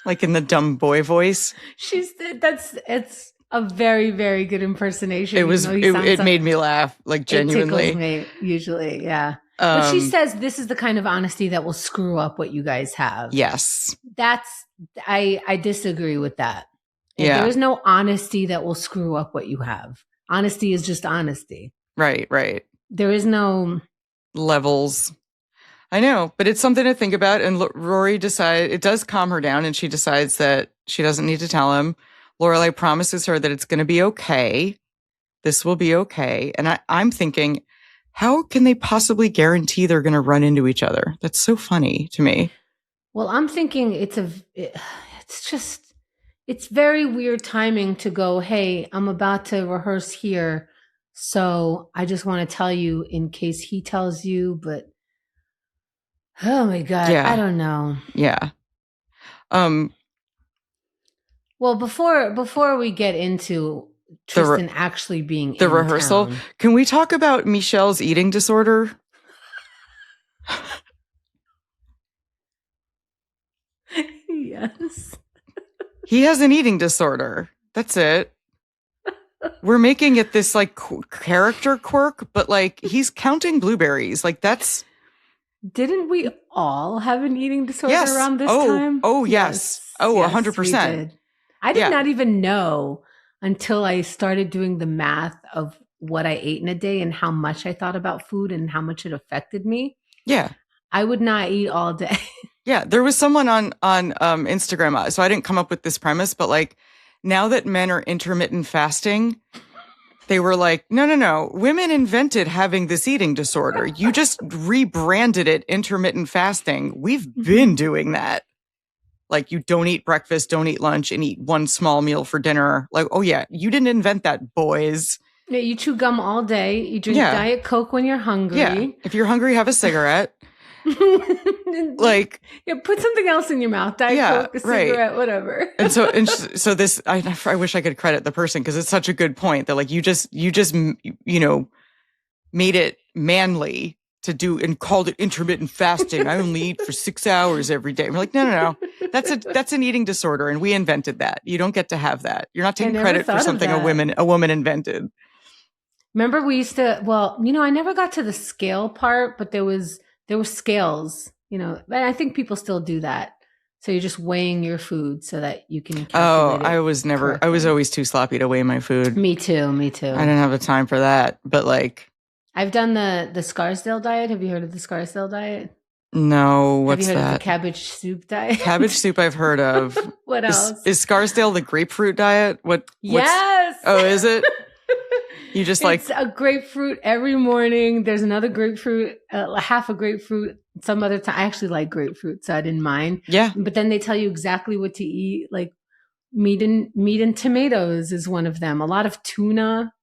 Like in the dumb boy voice. It's a very, very good impersonation. It was, it made me laugh, like genuinely. It tickles me, usually, yeah. But she says this is the kind of honesty that will screw up what you guys have. Yes. I disagree with that. Yeah. There is no honesty that will screw up what you have. Honesty is just honesty. Right. There is no levels. I know, but it's something to think about. And Rory it does calm her down, and she decides that she doesn't need to tell him. Lorelai promises her that it's going to be okay. This will be okay. And I'm thinking, how can they possibly guarantee they're going to run into each other? That's so funny to me. Well, I'm thinking it's very weird timing to go, hey, I'm about to rehearse here. So I just want to tell you in case he tells you, but oh my God, I don't know. Yeah. Well, before we get into Tristan actually being the rehearsal, town, can we talk about Michel's eating disorder? Yes. He has an eating disorder. That's it. We're making it this like character quirk, but like he's counting blueberries. Like that's. Didn't we all have an eating disorder around this time? Oh, yes. Oh, 100%. I did not even know until I started doing the math of what I ate in a day and how much I thought about food and how much it affected me. Yeah. I would not eat all day. Yeah. There was someone on Instagram. So I didn't come up with this premise, but like now that men are intermittent fasting, they were like, no. Women invented having this eating disorder. You just rebranded it intermittent fasting. We've been doing that. Like you don't eat breakfast, don't eat lunch, and eat one small meal for dinner. Like, oh yeah, you didn't invent that, boys. Yeah, you chew gum all day. You drink Diet Coke when you're hungry. Yeah. If you're hungry, have a cigarette. Like, put something else in your mouth. Diet Coke, a cigarette, whatever. And so this, I wish I could credit the person because it's such a good point that like you just made it manly to do and called it intermittent fasting. I only eat for 6 hours every day. We're like, no. That's an eating disorder, and we invented that. You don't get to have that. You're not taking credit for something a woman invented. Remember, we used to. Well, I never got to the scale part, but there were scales. And I think people still do that. So you're just weighing your food so that you can calculate it. I was always too sloppy to weigh my food. Me too. I didn't have the time for that, but like. I've done the Scarsdale diet. Have you heard of the Scarsdale diet? No, what's that? Have you heard of the cabbage soup diet? Cabbage soup I've heard of. What else? Is Scarsdale the grapefruit diet? Yes. Oh, is it? You just it's a grapefruit every morning. There's another grapefruit, half a grapefruit. Some other time, I actually like grapefruit, so I didn't mind. Yeah. But then they tell you exactly what to eat. Like meat and tomatoes is one of them. A lot of tuna.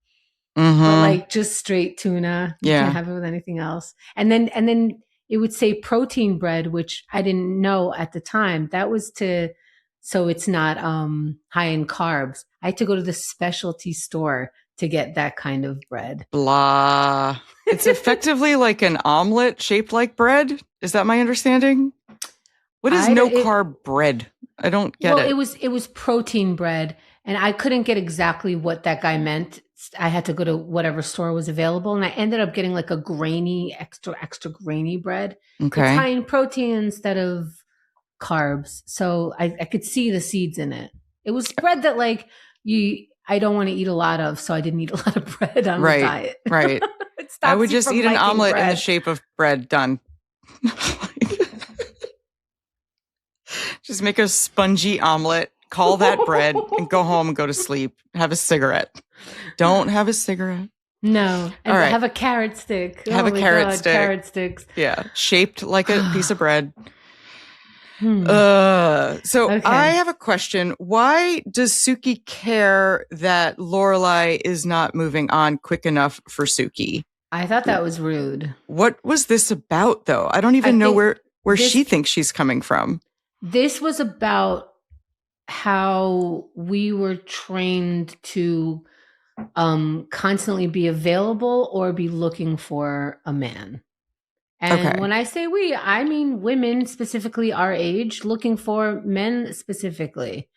Mm-hmm. But like just straight tuna. You can't have it with anything else. And then it would say protein bread, which I didn't know at the time. That was so it's not high in carbs. I had to go to the specialty store to get that kind of bread. Blah. It's effectively like an omelet shaped like bread. Is that my understanding? What is carb bread? I don't get it. Well, it was protein bread, and I couldn't get exactly what that guy meant. I had to go to whatever store was available, and I ended up getting like a grainy, extra grainy bread. Okay. It's high in protein instead of carbs, so I could see the seeds in it. It was bread that like I don't want to eat a lot of, so I didn't eat a lot of bread on the diet. Right. I would just eat an omelet in the shape of bread. Done. Just make a spongy omelet, call that bread, and go home and go to sleep. Have a cigarette. Don't have a cigarette. No. And have a carrot stick. Have a carrot stick. Carrot sticks. Yeah. Shaped like a piece of bread. Okay. I have a question. Why does Sookie care that Lorelai is not moving on quick enough for Sookie? I thought that was rude. What was this about, though? I don't even know where she thinks she's coming from. This was about how we were trained to constantly be available or be looking for a man. And when I say we, I mean women, specifically our age, looking for men specifically.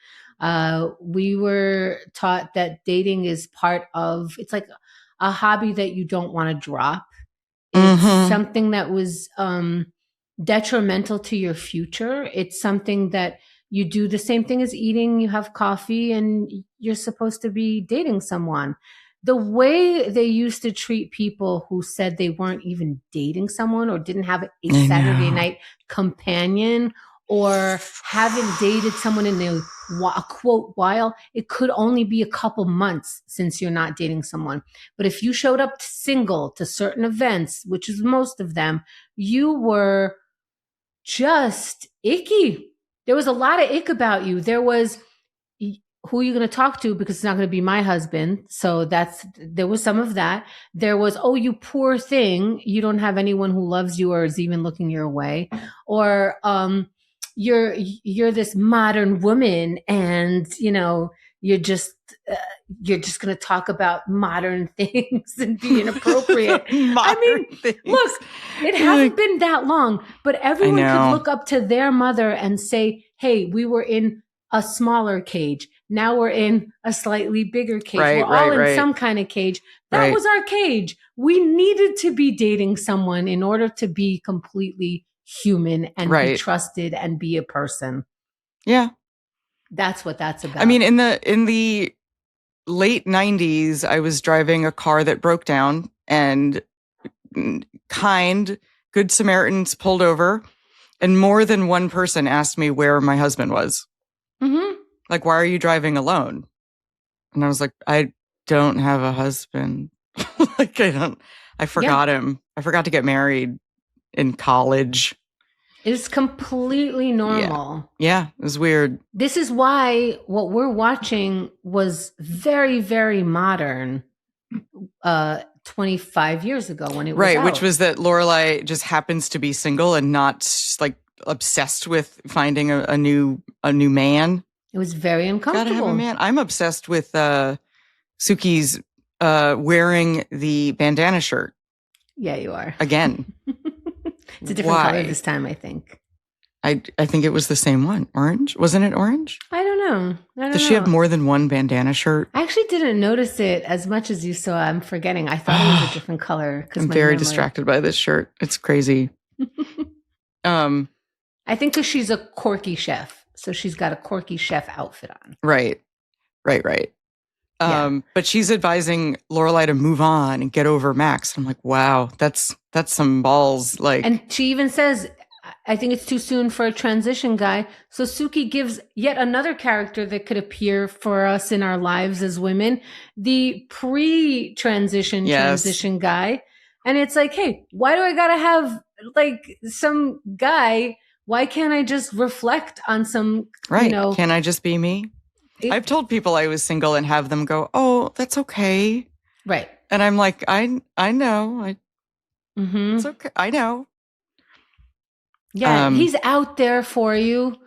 We were taught that dating is part of, it's like a hobby that you don't want to drop. It's Mhm. something that was detrimental to your future. It's something that you do the same thing as eating. You have coffee and you're supposed to be dating someone. The way they used to treat people who said they weren't even dating someone or didn't have a I Saturday know. night companion or haven't dated someone in a quote while, it could only be a couple months since you're not dating someone. But if you showed up single to certain events, which is most of them, you were just icky. There was a lot of ick about you. There was, who are you going to talk to, because it's not going to be my husband. So there was some of that. There was, oh, you poor thing, you don't have anyone who loves you or is even looking your way. Or you're this modern woman and you're just going to talk about modern things and be inappropriate. Things. Look, it hasn't been that long, but everyone could look up to their mother and say, hey, we were in a smaller cage. Now we're in a slightly bigger cage. We're all in some kind of cage. That was our cage. We needed to be dating someone in order to be completely human and be trusted and be a person. Yeah. That's what that's about. I mean, in the late 90s, I was driving a car that broke down and good Samaritans pulled over, and more than one person asked me where my husband was. Mm-hmm. Like, why are you driving alone? And I was like, I don't have a husband. I forgot him. I forgot to get married in college. It's completely normal. Yeah, it was weird. This is why what we're watching was very, very modern 25 years ago when it was out. Which was that Lorelai just happens to be single and not like obsessed with finding a new man. It was very uncomfortable. Gotta have a man. I'm obsessed with Sookie's wearing the bandana shirt. Yeah, you are. Again. It's a different color this time, I think. I think it was the same one. Orange? Wasn't it orange? I don't know. Does she have more than one bandana shirt? I actually didn't notice it as much as you saw. I'm forgetting. I thought it was a different color. I'm very distracted by this shirt. It's crazy. I think because she's a quirky chef. So she's got a quirky chef outfit on. Right. But she's advising Lorelai to move on and get over Max. I'm like, wow, that's some balls. Like, and she even says, I think it's too soon for a transition guy. So Sookie gives yet another character that could appear for us in our lives as women, the pre-transition transition guy. And it's like, hey, why do I gotta have like some guy? Why can't I just reflect on some, Can I just be me? I've told people I was single and have them go, oh, that's okay. Right. And I'm like, I know. It's okay. I know. Yeah, he's out there for you.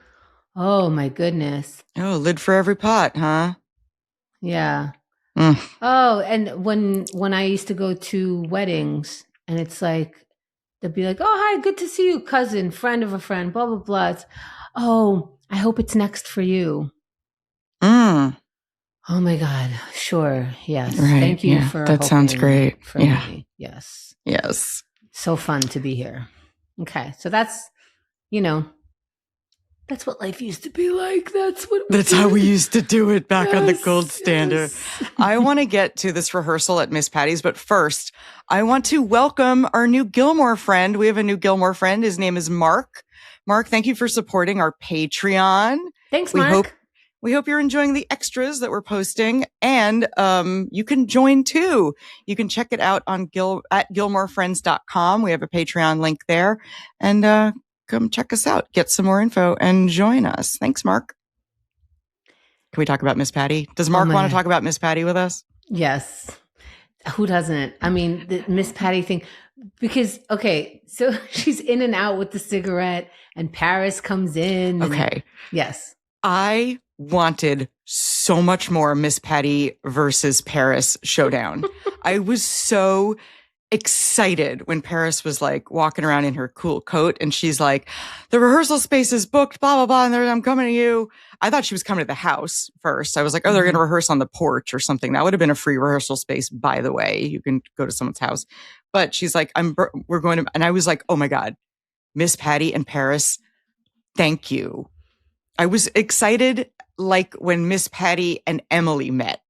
Oh, my goodness. Oh, lid for every pot, huh? Yeah. Mm. Oh, and when I used to go to weddings and it's like, they'll be like, oh, hi, good to see you, cousin, friend of a friend, blah, blah, blah. It's, oh, I hope it's next for you. Mm. Oh, my God. Sure. Yes. Right. Thank you for that sounds great. For me. Yes. Yes. So fun to be here. Okay. So that's, that's what life used to be like. That's how we used to do it back on the gold standard. Yes. I want to get to this rehearsal at Miss Patty's, but first, I want to welcome our new Gilmore friend. We have a new Gilmore friend. His name is Mark. Mark, thank you for supporting our Patreon. Thanks, Mark. We hope you're enjoying the extras that we're posting, and you can join too. You can check it out on at gilmorefriends.com. We have a Patreon link there, and come check us out, get some more info, and join us. Thanks, Mark. Can we talk about Miss Patty? Does Mark want to talk about Miss Patty with us? Yes. Who doesn't? I mean, the Miss Patty thing, because, okay, so she's in and out with the cigarette, and Paris comes in. Okay. Yes. I wanted so much more Miss Patty versus Paris showdown. I was so excited when Paris was like walking around in her cool coat and she's like, the rehearsal space is booked, blah, blah, blah. And I'm coming to you. I thought she was coming to the house first. I was like, oh, they're going to rehearse on the porch or something. That would have been a free rehearsal space, by the way. You can go to someone's house. But she's like, we're going to, and I was like, oh my God, Miss Patty and Paris, thank you. I was excited like when Miss Patty and Emily met.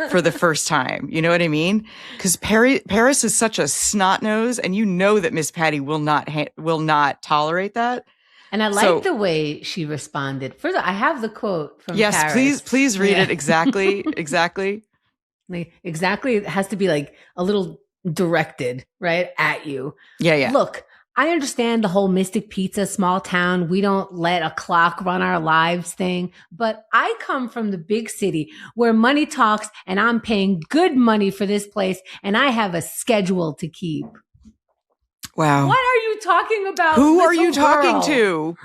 For the first time. You know what I mean? Because Paris is such a snot nose, and you know that Miss Patty will not tolerate that. And I like the way she responded. First, I have the quote from Paris. Yes, please read it exactly. Like, exactly. It has to be like a little directed, right, at you. Yeah. Look, I understand the whole Mystic Pizza, small town, we don't let a clock run our lives thing. But I come from the big city where money talks and I'm paying good money for this place and I have a schedule to keep. Wow. What are you talking about? Who are you talking to?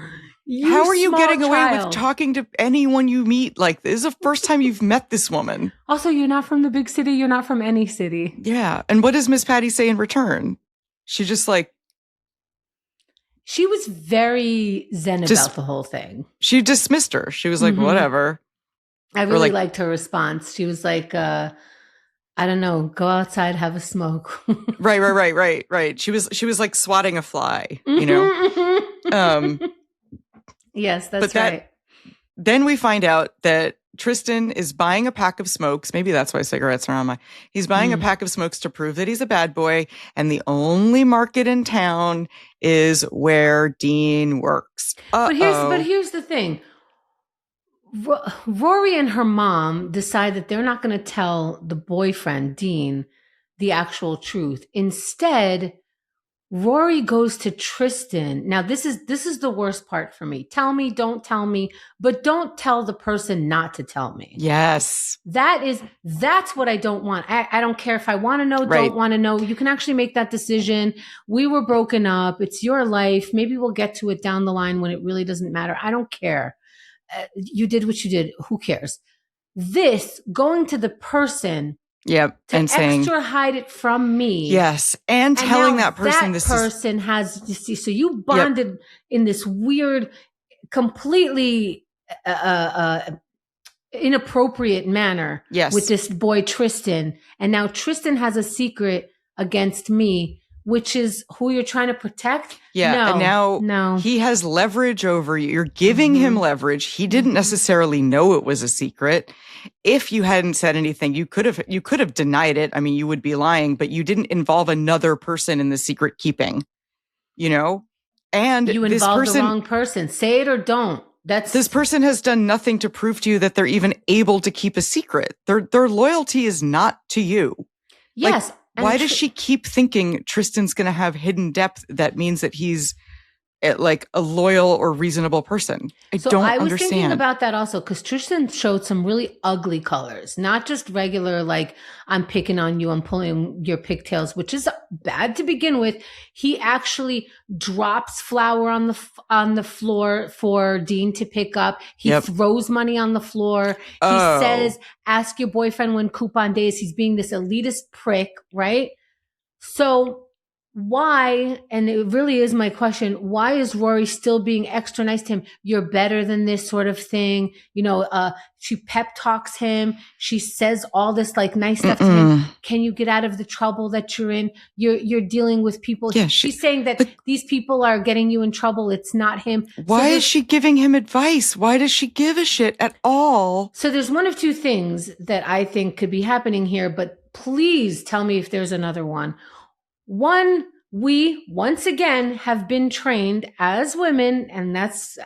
How are you getting away with talking to anyone you meet? Like, this is the first time you've met this woman. Also, you're not from the big city. You're not from any city. Yeah. And what does Miss Patty say in return? She just like, she was very zen about the whole thing. She dismissed her. She was like, whatever. I really liked her response. She was like, I don't know, go outside, have a smoke. Right. She was like swatting a fly, you know? Yes, that's right. Then we find out that Tristan is buying a pack of smokes. Maybe that's why cigarettes are on my. He's buying a pack of smokes to prove that he's a bad boy. And the only market in town is where Dean works. But here's the thing. Rory and her mom decide that they're not going to tell the boyfriend, Dean, the actual truth. Instead, Rory goes to Tristan. Now, this is the worst part for me. Tell me, don't tell me, but don't tell the person not to tell me. Yes. That's what I don't want. I don't care if I want to know, don't want to know. You can actually make that decision. We were broken up. It's your life. Maybe we'll get to it down the line when it really doesn't matter. I don't care. You did what you did. Who cares? This going to the person. Yep. To and saying, extra hide it from me. Yes. And telling that person that person has, you see, so you bonded in this weird, completely inappropriate manner with this boy, Tristan. And now Tristan has a secret against me, which is who you're trying to protect. Yeah. No, and now he has leverage over you. You're giving him leverage. He didn't necessarily know it was a secret. If you hadn't said anything, you could have denied it. I mean, you would be lying, but you didn't involve another person in the secret keeping, you know? And you involved the wrong person. Say it or don't. This person has done nothing to prove to you that they're even able to keep a secret. Their loyalty is not to you. Yes. Like, why does she keep thinking Tristan's going to have hidden depth that means that he's like a loyal or reasonable person? I don't understand. I was thinking about that also because Tristan showed some really ugly colors, not just regular, like I'm picking on you, I'm pulling your pigtails, which is bad to begin with. He actually drops flour on the floor for Dean to pick up. He throws money on the floor. He says, ask your boyfriend when coupon days. He's being this elitist prick, right? So why, and it really is my question, why is Rory still being extra nice to him? You're better than this sort of thing. You know, she pep talks him. She says all this like nice stuff to him. Can you get out of the trouble that you're in? You're dealing with people. Yeah, she's saying that these people are getting you in trouble. It's not him. Why is she giving him advice? Why does she give a shit at all? So there's one of two things that I think could be happening here, but please tell me if there's another one. One, we once again have been trained as women, and that's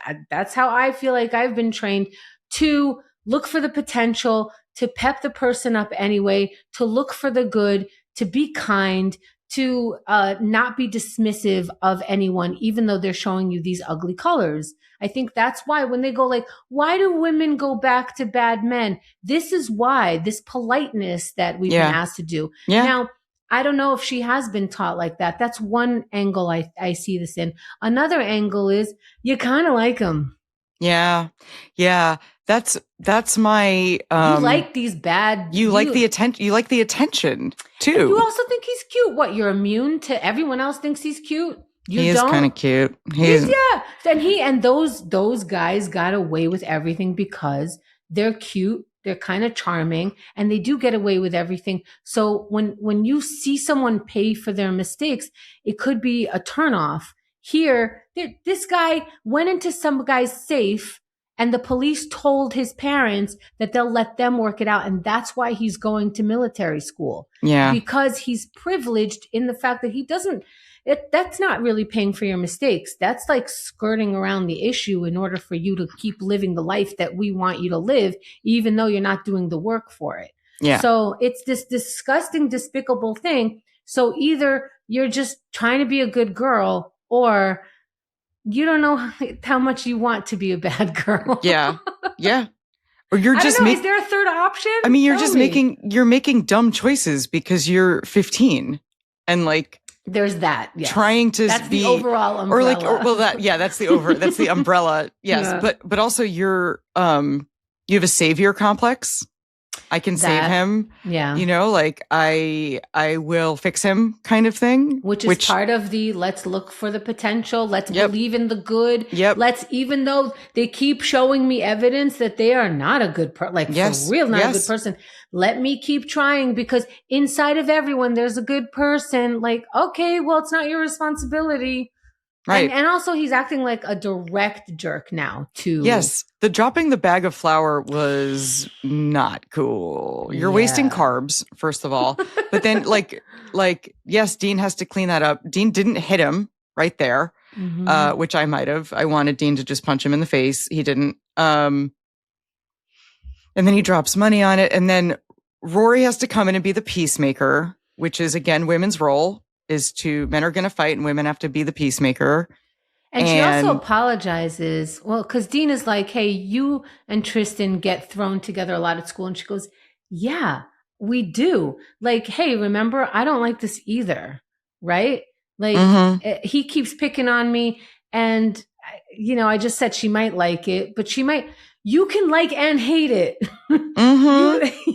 how I feel like I've been trained, to look for the potential, to pep the person up anyway, to look for the good, to be kind, to not be dismissive of anyone, even though they're showing you these ugly colors. I think that's why when they go like, why do women go back to bad men? This is why, this politeness that we've been asked to do. Yeah. Now, I don't know if she has been taught like that. That's one angle I see this in. Another angle is you kind of like him. Yeah. Yeah. That's my You like these bad. you like the attention. You like the attention too. You also think he's cute. What? You're immune to everyone else thinks he's cute. You he is kind of cute. Yeah. And those guys got away with everything because they're cute. They're kind of charming, and they do get away with everything. So when you see someone pay for their mistakes, it could be a turnoff. Here, this guy went into some guy's safe, and the police told his parents that they'll let them work it out. And that's why he's going to military school. Yeah. Because he's privileged in the fact that he doesn't, that's not really paying for your mistakes. That's like skirting around the issue in order for you to keep living the life that we want you to live, even though you're not doing the work for it. Yeah. So it's this disgusting, despicable thing. So either you're just trying to be a good girl, or you don't know how much you want to be a bad girl. Yeah. Yeah. Or you're just is there a third option? I mean, you're making dumb choices because you're 15 and like there's that. Yes. Trying to that's be the overall umbrella. That's the umbrella. Yes. Yeah. But also you have a savior complex. I can save him. Yeah. You know, like I will fix him kind of thing. Which is part of the let's look for the potential. Let's believe in the good. Yep. Even though they keep showing me evidence that they are not a good person, for real, not a good person. Let me keep trying, because inside of everyone, there's a good person. Like, okay, well, it's not your responsibility. Right. And also he's acting like a direct jerk now too. Yes. The dropping the bag of flour was not cool. You're wasting carbs, first of all. But then yes, Dean has to clean that up. Dean didn't hit him right there, which I might have. I wanted Dean to just punch him in the face. He didn't. And then he drops money on it. And then Rory has to come in and be the peacemaker, which is, again, women's role. Men are going to fight and women have to be the peacemaker. And she also apologizes. Well, because Dean is like, hey, you and Tristan get thrown together a lot at school. And she goes, yeah, we do. Like, hey, remember, I don't like this either. Right? Like, he keeps picking on me. And, I just said she might like it, but you can like and hate it.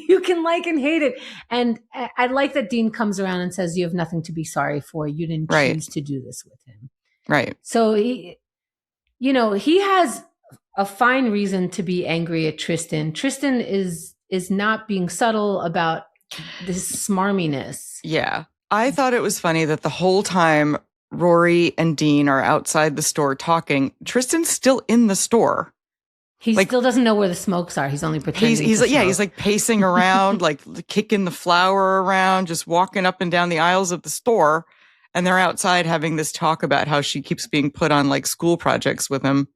You can like and hate it. And I like that Dean comes around and says, you have nothing to be sorry for. You didn't choose to do this with him. Right. So he has a fine reason to be angry at Tristan. Tristan is not being subtle about this smarminess. Yeah. I thought it was funny that the whole time Rory and Dean are outside the store talking, Tristan's still in the store. He still doesn't know where the smokes are. He's only pretending. He's like pacing around, like kicking the flour around, just walking up and down the aisles of the store. And they're outside having this talk about how she keeps being put on like school projects with him.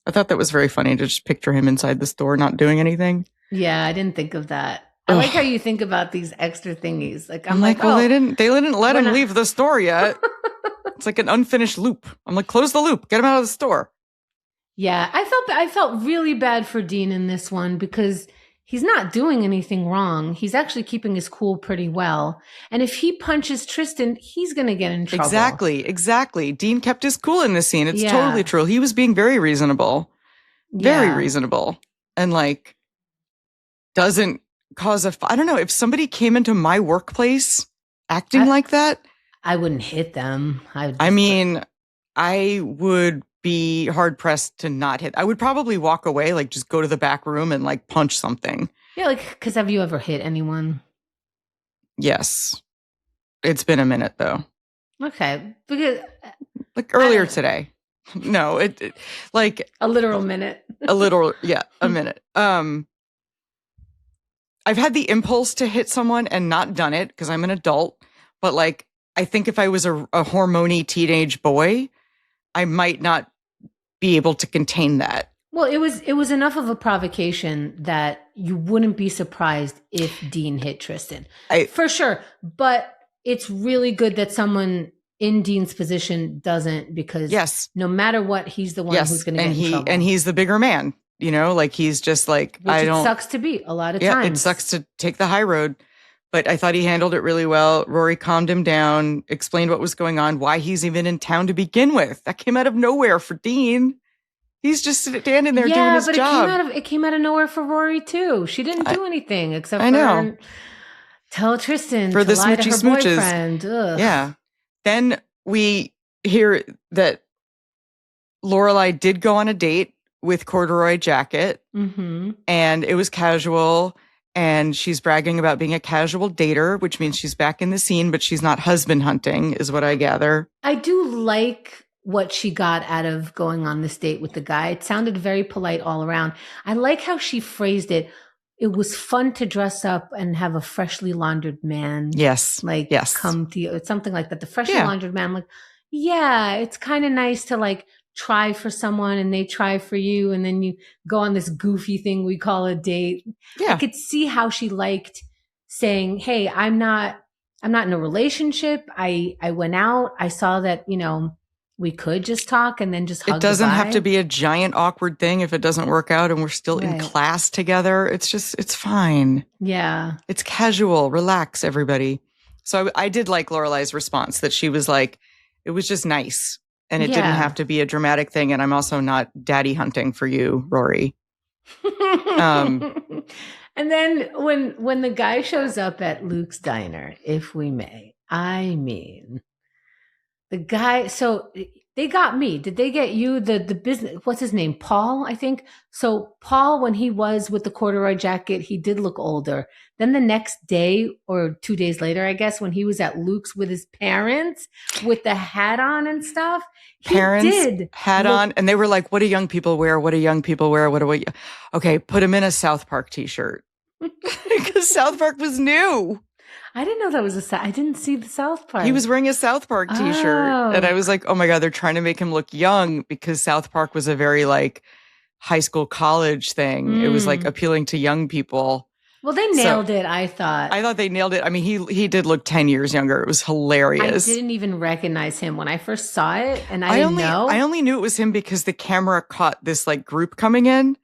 I thought that was very funny to just picture him inside the store, not doing anything. Yeah, I didn't think of that. I like how you think about these extra thingies. Like I'm like, well, they didn't let him leave the store yet. It's like an unfinished loop. I'm like, close the loop, get him out of the store. Yeah, I felt really bad for Dean in this one because he's not doing anything wrong. He's actually keeping his cool pretty well. And if he punches Tristan, he's going to get in trouble. Exactly. Dean kept his cool in this scene. It's totally true. He was being very reasonable. Very reasonable. And like, doesn't cause I don't know, if somebody came into my workplace acting like that. I wouldn't hit them. I would be hard pressed to not hit. I would probably walk away, like just go to the back room and like punch something. Yeah, like, because have you ever hit anyone? Yes. It's been a minute though. Okay. Because like earlier today. No, it like a literal minute. A minute. I've had the impulse to hit someone and not done it because I'm an adult. But like, I think if I was a hormony teenage boy, I might not be able to contain that. Well, it was enough of a provocation that you wouldn't be surprised if Dean hit Tristan. For sure. But it's really good that someone in Dean's position doesn't, because no matter what, he's the one who's going to get in trouble. And he's the bigger man, like he's just like, it sucks to be a lot of times. Yeah, it sucks to take the high road. But I thought he handled it really well. Rory calmed him down, explained what was going on, why he's even in town to begin with. That came out of nowhere for Dean. He's just standing there doing Yeah, his but job. it came out of nowhere for Rory too. She didn't do anything except I know. tell Tristan For to the lie to smoochy her smooches. boyfriend. Ugh. Yeah. Then we hear that Lorelai did go on a date with Corduroy Jacket, Mm-hmm. and it was casual. And she's bragging about being a casual dater, which means she's back in the scene, but she's not husband hunting, is what I gather. I do like what she got out of going on this date with the guy. It sounded very polite all around. I like how she phrased it. It was fun to dress up and have a freshly laundered man. Yes. Like, yes. come to you. It's something like that. The freshly laundered man, like, yeah, it's kind of nice to like try for someone and they try for you. And then you go on this goofy thing we call a date. Yeah. I could see how she liked saying, hey, I'm not in a relationship. I went out. I saw that, we could just talk and then just hug. It doesn't goodbye. have to be a giant awkward thing if it doesn't work out and we're still in class together. It's fine. Yeah. It's casual. Relax, everybody. So I did like Lorelai's response that she was like, it was just nice. And it didn't have to be a dramatic thing. And I'm also not daddy hunting for you, Rory. And then when the guy shows up at Luke's diner, if we may, I mean, the guy, so they got me. Did they get you the business? What's his name? Paul, I think. So Paul, when he was with the corduroy jacket, he did look older. Then the next day or 2 days later, I guess, when he was at Luke's with his parents with the hat on and stuff, hat on. And they were like, what do young people wear? What do young people wear? What do we? Okay, put him in a South Park t-shirt. Because South Park was new. I didn't know that was I didn't see the South Park. He was wearing a South Park t-shirt. Oh. And I was like, oh my God, they're trying to make him look young because South Park was a very like high school college thing. It was like appealing to young people. Well, they nailed it, I thought. I thought they nailed it. I mean, he did look 10 years younger. It was hilarious. I didn't even recognize him when I first saw it. And I didn't know. I only knew it was him because the camera caught this like group coming in.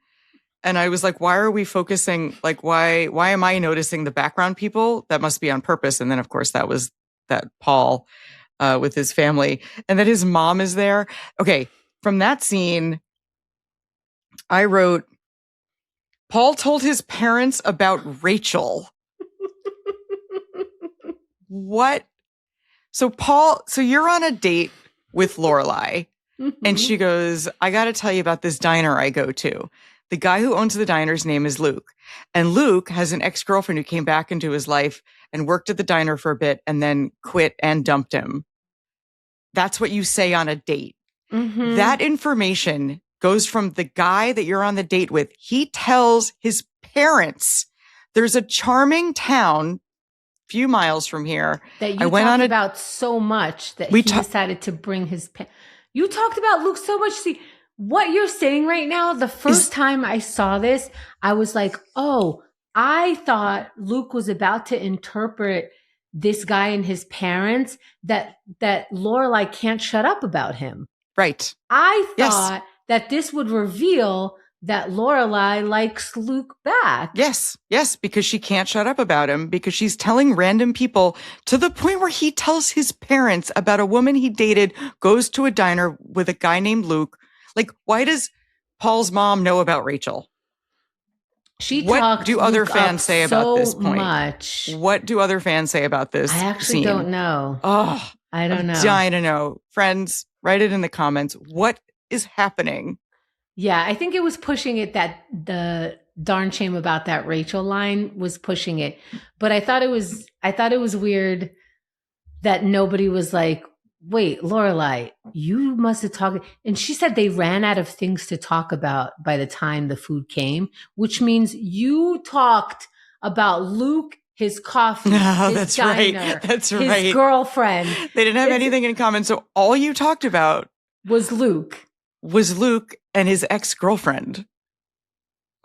And I was like, why are we focusing? Like, why am I noticing the background people? That must be on purpose. And then, of course, that was that Paul with his family and that his mom is there. Okay. From that scene, I wrote, Paul told his parents about Rachel. What? So you're on a date with Lorelai and she goes, I got to tell you about this diner I go to. The guy who owns the diner's name is Luke. And Luke has an ex-girlfriend who came back into his life and worked at the diner for a bit and then quit and dumped him. That's what you say on a date. Mm-hmm. That information goes from the guy that you're on the date with. He tells his parents there's a charming town few miles from here that you talked about so much that he decided to bring his you talked about Luke so much. See, what you're saying right now, the first time I saw this, I was like, oh, I thought Luke was about to interpret this guy and his parents that Lorelai can't shut up about him. Right. I thought that this would reveal that Lorelai likes Luke back. Yes, because she can't shut up about him because she's telling random people to the point where he tells his parents about a woman he dated, goes to a diner with a guy named Luke. Like, why does Paul's mom know about Rachel? What do other fans say about this point? Much. What do other fans say about this I actually don't know. Oh, I don't know. I'm dying to know. Friends, write it in the comments. What is happening? Yeah, I think it was pushing it that the darn shame about that Rachel line was pushing it. But I thought it was weird that nobody was like, wait, Lorelai, you must have talked. And she said they ran out of things to talk about by the time the food came, which means you talked about Luke, his coffee, his diner, right. That's his right. girlfriend. They didn't have anything in common. So all you talked about was Luke and his ex-girlfriend.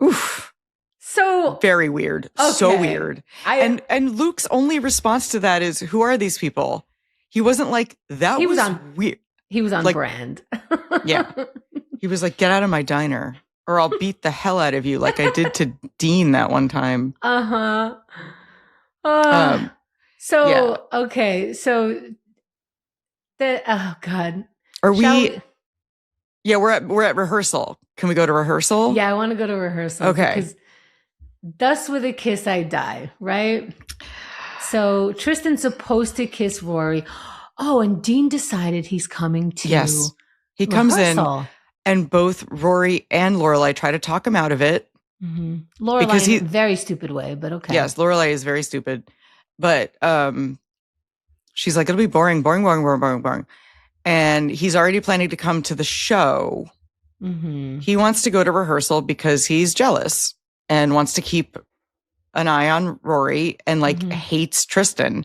Oof. So very weird. Okay. So weird. And Luke's only response to that is, who are these people? He wasn't like, that was weird. He was on like, brand. Yeah. He was like, get out of my diner or I'll beat the hell out of you like I did to Dean that one time. Uh-huh. Okay. So oh God. Yeah, we're at rehearsal. Can we go to rehearsal? Yeah, I want to go to rehearsal. Okay. Because thus with a kiss I die, right? So Tristan's supposed to kiss Rory. Oh, and Dean decided he's coming to Yes. He comes in rehearsal. and both Rory and Lorelai try to talk him out of it. Lorelai Because in a very stupid way, but okay. Yes, Lorelai is very stupid. But she's like, it'll be boring, boring, boring, boring, boring, boring. And he's already planning to come to the show. He wants to go to rehearsal because he's jealous and wants to keep an eye on Rory and like hates Tristan.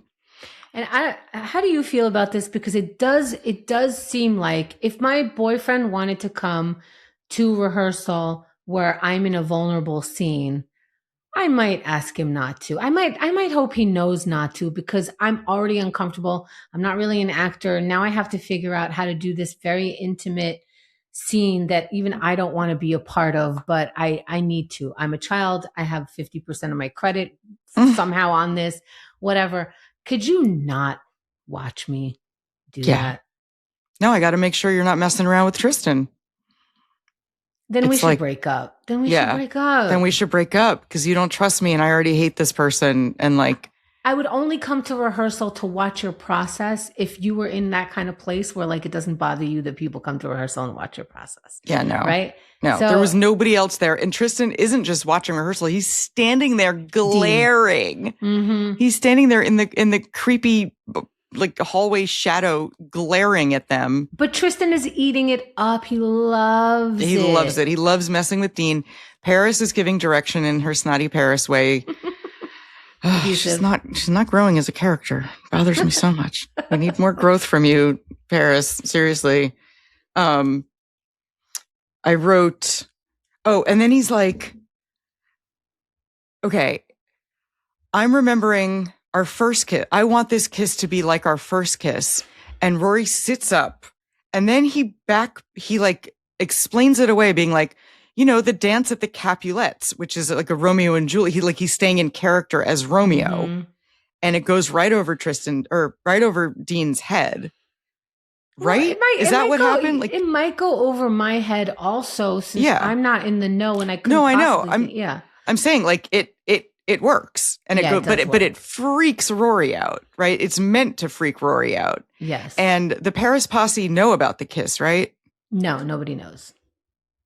And how do you feel about this? Because it does seem like if my boyfriend wanted to come to rehearsal where I'm in a vulnerable scene, I might ask him not to. I might hope he knows not to, because I'm already uncomfortable. I'm not really an actor. Now I have to figure out how to do this very intimate scene that even I don't want to be a part of, but I need to. I'm a child. I have 50% of my credit somehow on this, whatever. Could you not watch me do that? No, I got to make sure you're not messing around with Tristan. Then we should break up. Then we should break up because you don't trust me and I already hate this person. And like, I would only come to rehearsal to watch your process if you were in that kind of place where like it doesn't bother you that people come to rehearsal and watch your process. Yeah, no. Right? No, there was nobody else there. And Tristan isn't just watching rehearsal. He's standing there glaring. He's standing there in the creepy like hallway shadow glaring at them. But Tristan is eating it up. He loves it. He loves it. He loves messing with Dean. Paris is giving direction in her snotty Paris way. She's not growing as a character. Bothers me so much. I need more growth from you, Paris. Seriously. I wrote, and then he's like, okay, I'm remembering our first kiss. I want this kiss to be like our first kiss. And Rory sits up and then he like explains it away being like, you know, the dance at the Capulets, which is like a Romeo and Juliet. He's staying in character as Romeo, and it goes right over Tristan or right over Dean's head. Right? Well, is that what happened? Like, it might go over my head also, since I'm not in the know and I couldn't. No, I know. I'm saying like it works, and but it freaks Rory out, right? It's meant to freak Rory out. Yes. And the Paris posse know about the kiss, right? No, nobody knows.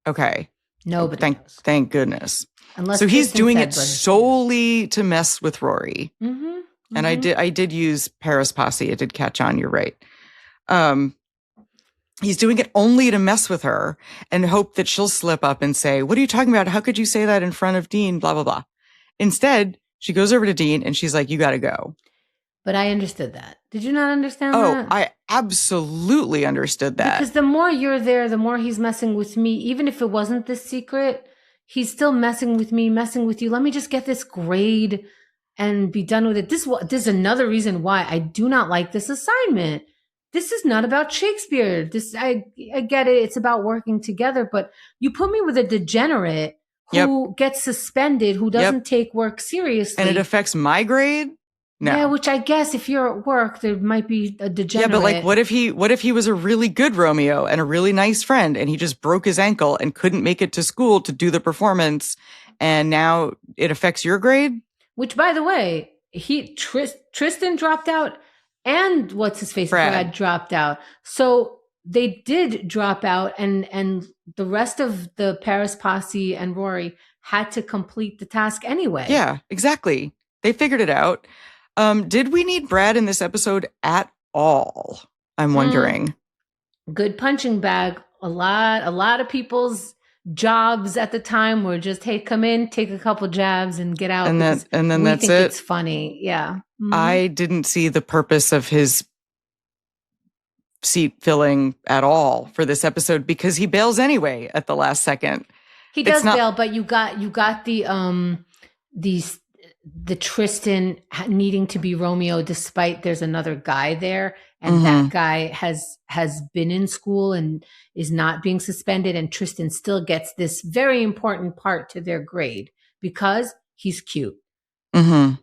Okay. Nobody knows. Thank goodness. Unless so he's doing it solely to mess with Rory. And I did use Paris posse. It did catch on. You're right. He's doing it only to mess with her and hope that she'll slip up and say, what are you talking about? How could you say that in front of Dean? Blah, blah, blah. Instead, she goes over to Dean and she's like, you got to go. But I understood that. Did you not understand that? Oh, I absolutely understood that. Because the more you're there, the more he's messing with me. Even if it wasn't this secret, he's still messing with me, messing with you. Let me just get this grade and be done with it. This is another reason why I do not like this assignment. This is not about Shakespeare. I get it. It's about working together. But you put me with a degenerate who gets suspended, who doesn't take work seriously. And it affects my grade? No. Yeah, which I guess if you're at work, there might be a degenerate. Yeah, but like, what if he was a really good Romeo and a really nice friend, and he just broke his ankle and couldn't make it to school to do the performance, and now it affects your grade? Which, by the way, Tristan dropped out, and what's his face, Brad dropped out. So they did drop out, and the rest of the Paris posse and Rory had to complete the task anyway. Yeah, exactly. They figured it out. Did we need Brad in this episode at all? I'm wondering. Good punching bag. A lot of people's jobs at the time were just, hey, come in, take a couple jabs and get out. And then that's it. It's funny. Yeah. I didn't see the purpose of his seat filling at all for this episode because he bails anyway at the last second. He does bail, but you got the Tristan needing to be Romeo despite there's another guy there, and that guy has been in school and is not being suspended, and Tristan still gets this very important part to their grade because he's cute.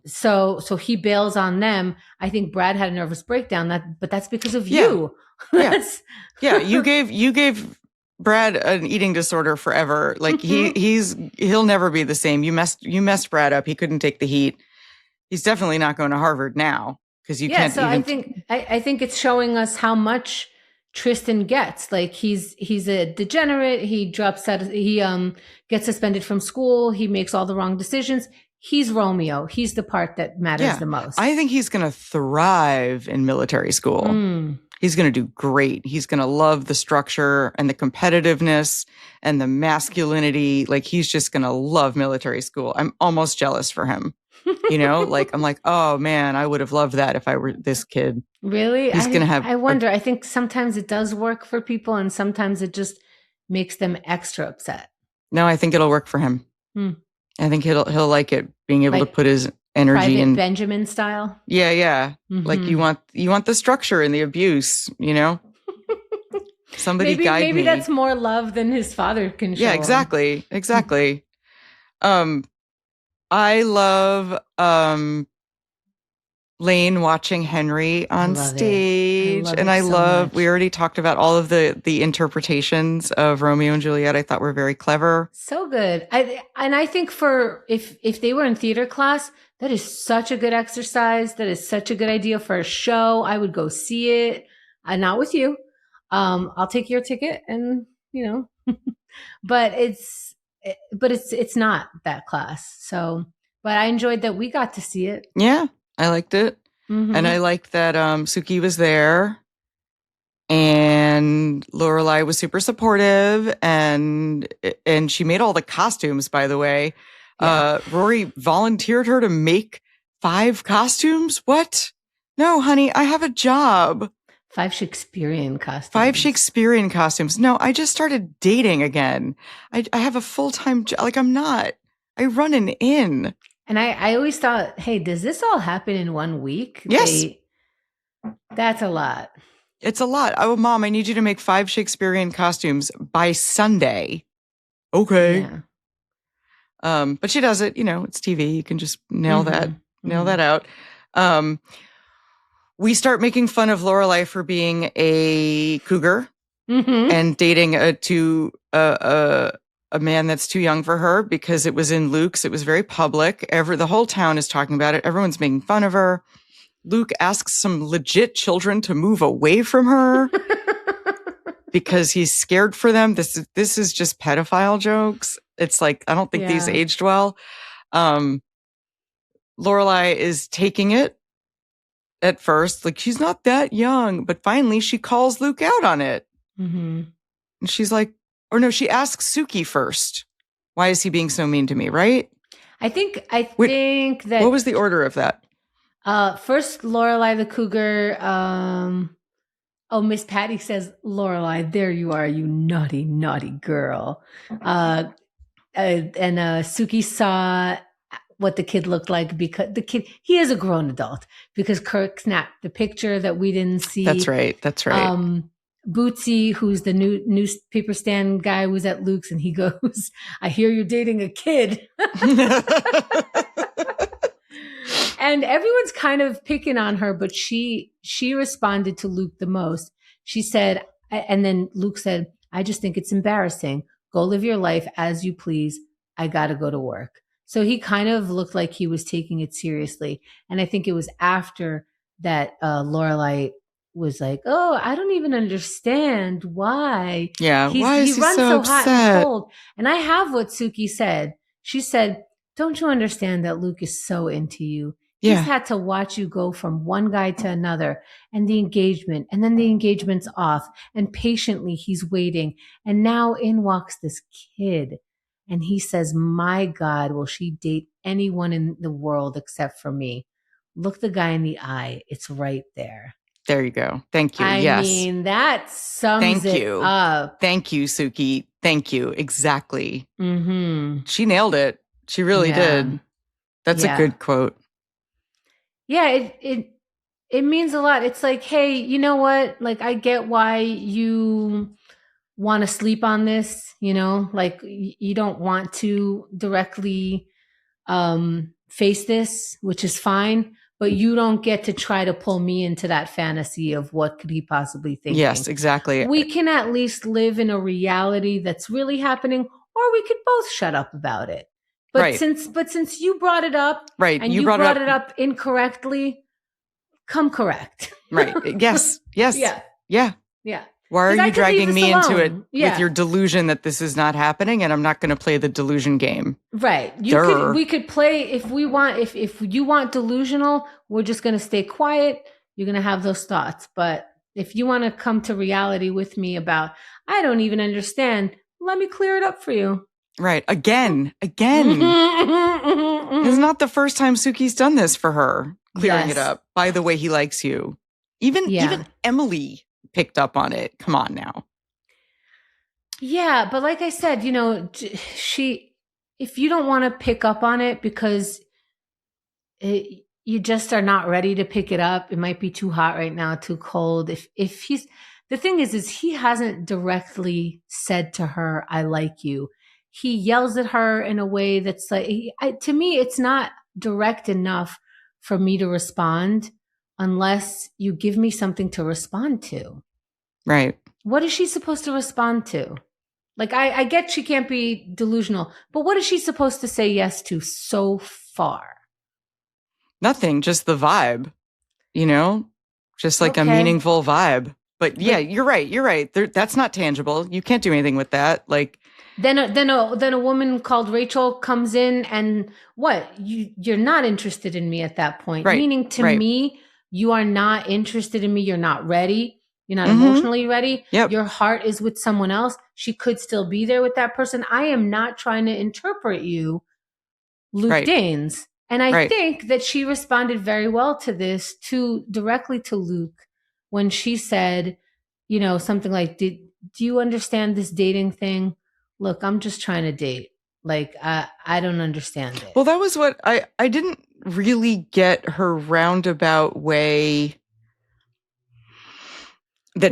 So he bails on them. I think Brad had a nervous breakdown, but that's because of you. Yeah. You gave Brad an eating disorder forever. Like he'll never be the same. You messed Brad up. He couldn't take the heat. He's definitely not going to Harvard now because you can't so even. I think it's showing us how much Tristan gets. Like he's a degenerate. He drops out. He gets suspended from school. He makes all the wrong decisions. He's Romeo. He's the part that matters the most. I think he's going to thrive in military school. He's going to do great. He's going to love the structure and the competitiveness and the masculinity. Like he's just going to love military school. I'm almost jealous for him. You know, like I'm like, oh man, I would have loved that if I were this kid. Really? He's going to have. I wonder. I think sometimes it does work for people, and sometimes it just makes them extra upset. No, I think it'll work for him. I think he'll like it, being able to put his energy in Benjamin style. Yeah. Like you want the structure and the abuse, you know. Somebody guide me. Maybe that's more love than his father can show. Yeah, exactly. I love Lane watching Henry on stage. We already talked about all of the interpretations of Romeo and Juliet. I thought were very clever. So good. I think for if they were in theater class, that is such a good exercise. That is such a good idea for a show. I would go see it. Not with you. I'll take your ticket and, you know, but it's not that class. So, but I enjoyed that we got to see it. Yeah, I liked it. And I liked that Sookie was there and Lorelai was super supportive and she made all the costumes, by the way. Yeah. Rory volunteered her to make 5 costumes. What? No, honey, I have a job. 5 Shakespearean costumes. 5 Shakespearean costumes. No, I just started dating again. I have a full-time job. Like I run an inn. And I always thought, hey, does this all happen in 1 week? Yes. That's a lot. It's a lot. Oh, Mom, I need you to make 5 Shakespearean costumes by Sunday. Okay. Yeah. But she does it, you know, it's TV. You can just nail that out. We start making fun of Lorelai for being a cougar and dating a man that's too young for her because it was in Luke's. It was very public. The whole town is talking about it. Everyone's making fun of her. Luke asks some legit children to move away from her because he's scared for them. This is just pedophile jokes. It's like, I don't think these aged well. Lorelai is taking it at first. Like, she's not that young, but finally she calls Luke out on it. And she's like, or no, she asks Sookie first. Why is he being so mean to me, right? I think that... What was the order of that? First, Lorelai the cougar. Miss Patty says, Lorelai, there you are, you naughty, naughty girl. And Sookie saw what the kid looked like because he is a grown adult because Kirk snapped the picture that we didn't see. That's right. Bootsy, who's the new newspaper stand guy, was at Luke's and he goes, I hear you're dating a kid. And everyone's kind of picking on her, but she responded to Luke the most. She said, and then Luke said, I just think it's embarrassing. Go live your life as you please. I got to go to work. So he kind of looked like he was taking it seriously. And I think it was after that Lorelai was like, oh, I don't even understand why. Yeah, why is he runs so hot and cold. And I have what Sookie said. She said, don't you understand that Luke is so into you? He's had to watch you go from one guy to another and the engagement, and then the engagement's off, and patiently he's waiting. And now in walks this kid. And he says, my God, will she date anyone in the world except for me? Look the guy in the eye. It's right there. There you go. Thank you. I mean, that sums it up. Thank you, Sookie. Thank you. Exactly. She nailed it. She really did. That's a good quote. Yeah, it means a lot. It's like, hey, you know what? Like, I get why you want to sleep on this, you know? Like, you don't want to directly face this, which is fine. but you don't get to try to pull me into that fantasy of what could he possibly thinking. Yes, exactly. We can at least live in a reality that's really happening, or we could both shut up about it. But Right. since you brought it up, Right. and you brought it up incorrectly, come correct. Right. Yes. Yes. Yeah. Yeah. Yeah. Why are you dragging me into it Yeah. with your delusion that this is not happening, and I'm not going to play the delusion game? Right. We could play if we want. If you want delusional, we're just going to stay quiet. You're going to have those thoughts. But if you want to come to reality with me about, I don't even understand, let me clear it up for you. Right. Again. It's not the first time Sookie's done this for her, clearing it up. By the way, he likes you. Even Emily picked up on it. Come on now. Yeah, but like I said, you know, if you don't want to pick up on it because you just are not ready to pick it up, it might be too hot right now, too cold. If he's, the thing is he hasn't directly said to her, I like you. He yells at her in a way that's like, to me, it's not direct enough for me to respond unless you give me something to respond to. Right. What is she supposed to respond to? Like, I get she can't be delusional, but what is she supposed to say yes to so far? Nothing, just the vibe, you know, just like a meaningful vibe. But yeah, you're right. That's not tangible. You can't do anything with that. Like, then a woman called Rachel comes in, and what? You're not interested in me at that point. Right. Meaning to me, you are not interested in me. You're not ready. You're not emotionally ready. Yep. Your heart is with someone else. She could still be there with that person. I am not trying to interpret you, Luke Danes. And I think that she responded very well to this, directly to Luke, when she said, you know, something like, do you understand this dating thing? Look, I'm just trying to date. Like, I don't understand it. Well, that was what I didn't really get her roundabout way.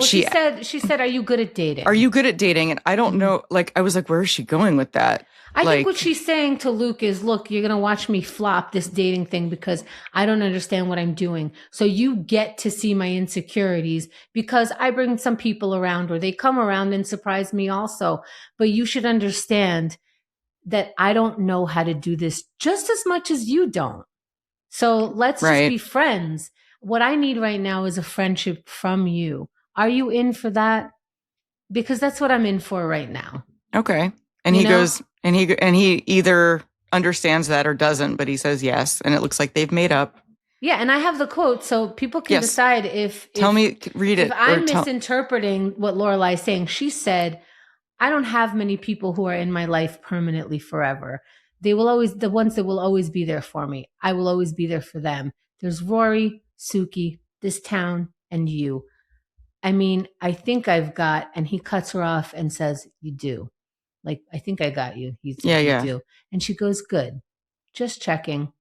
She said, are you good at dating? Are you good at dating? And I don't know, like, I was like, where is she going with that? I think what she's saying to Luke is, look, you're going to watch me flop this dating thing because I don't understand what I'm doing. So you get to see my insecurities because I bring some people around, or they come around and surprise me also. But you should understand that I don't know how to do this just as much as you don't. So let's just be friends. What I need right now is a friendship from you. Are you in for that? Because that's what I'm in for right now. Okay. And he goes, and he either understands that or doesn't, but he says yes. And it looks like they've made up. Yeah. And I have the quote, so people can decide if read it. If I'm misinterpreting what Lorelai is saying. She said, I don't have many people who are in my life permanently forever. They will always, the ones that will always be there for me. I will always be there for them. There's Rory, Sookie, this town, and you. I mean, I think I've got, and he cuts her off and says, you do. Like, I think I got you. You do. And she goes, good. Just checking.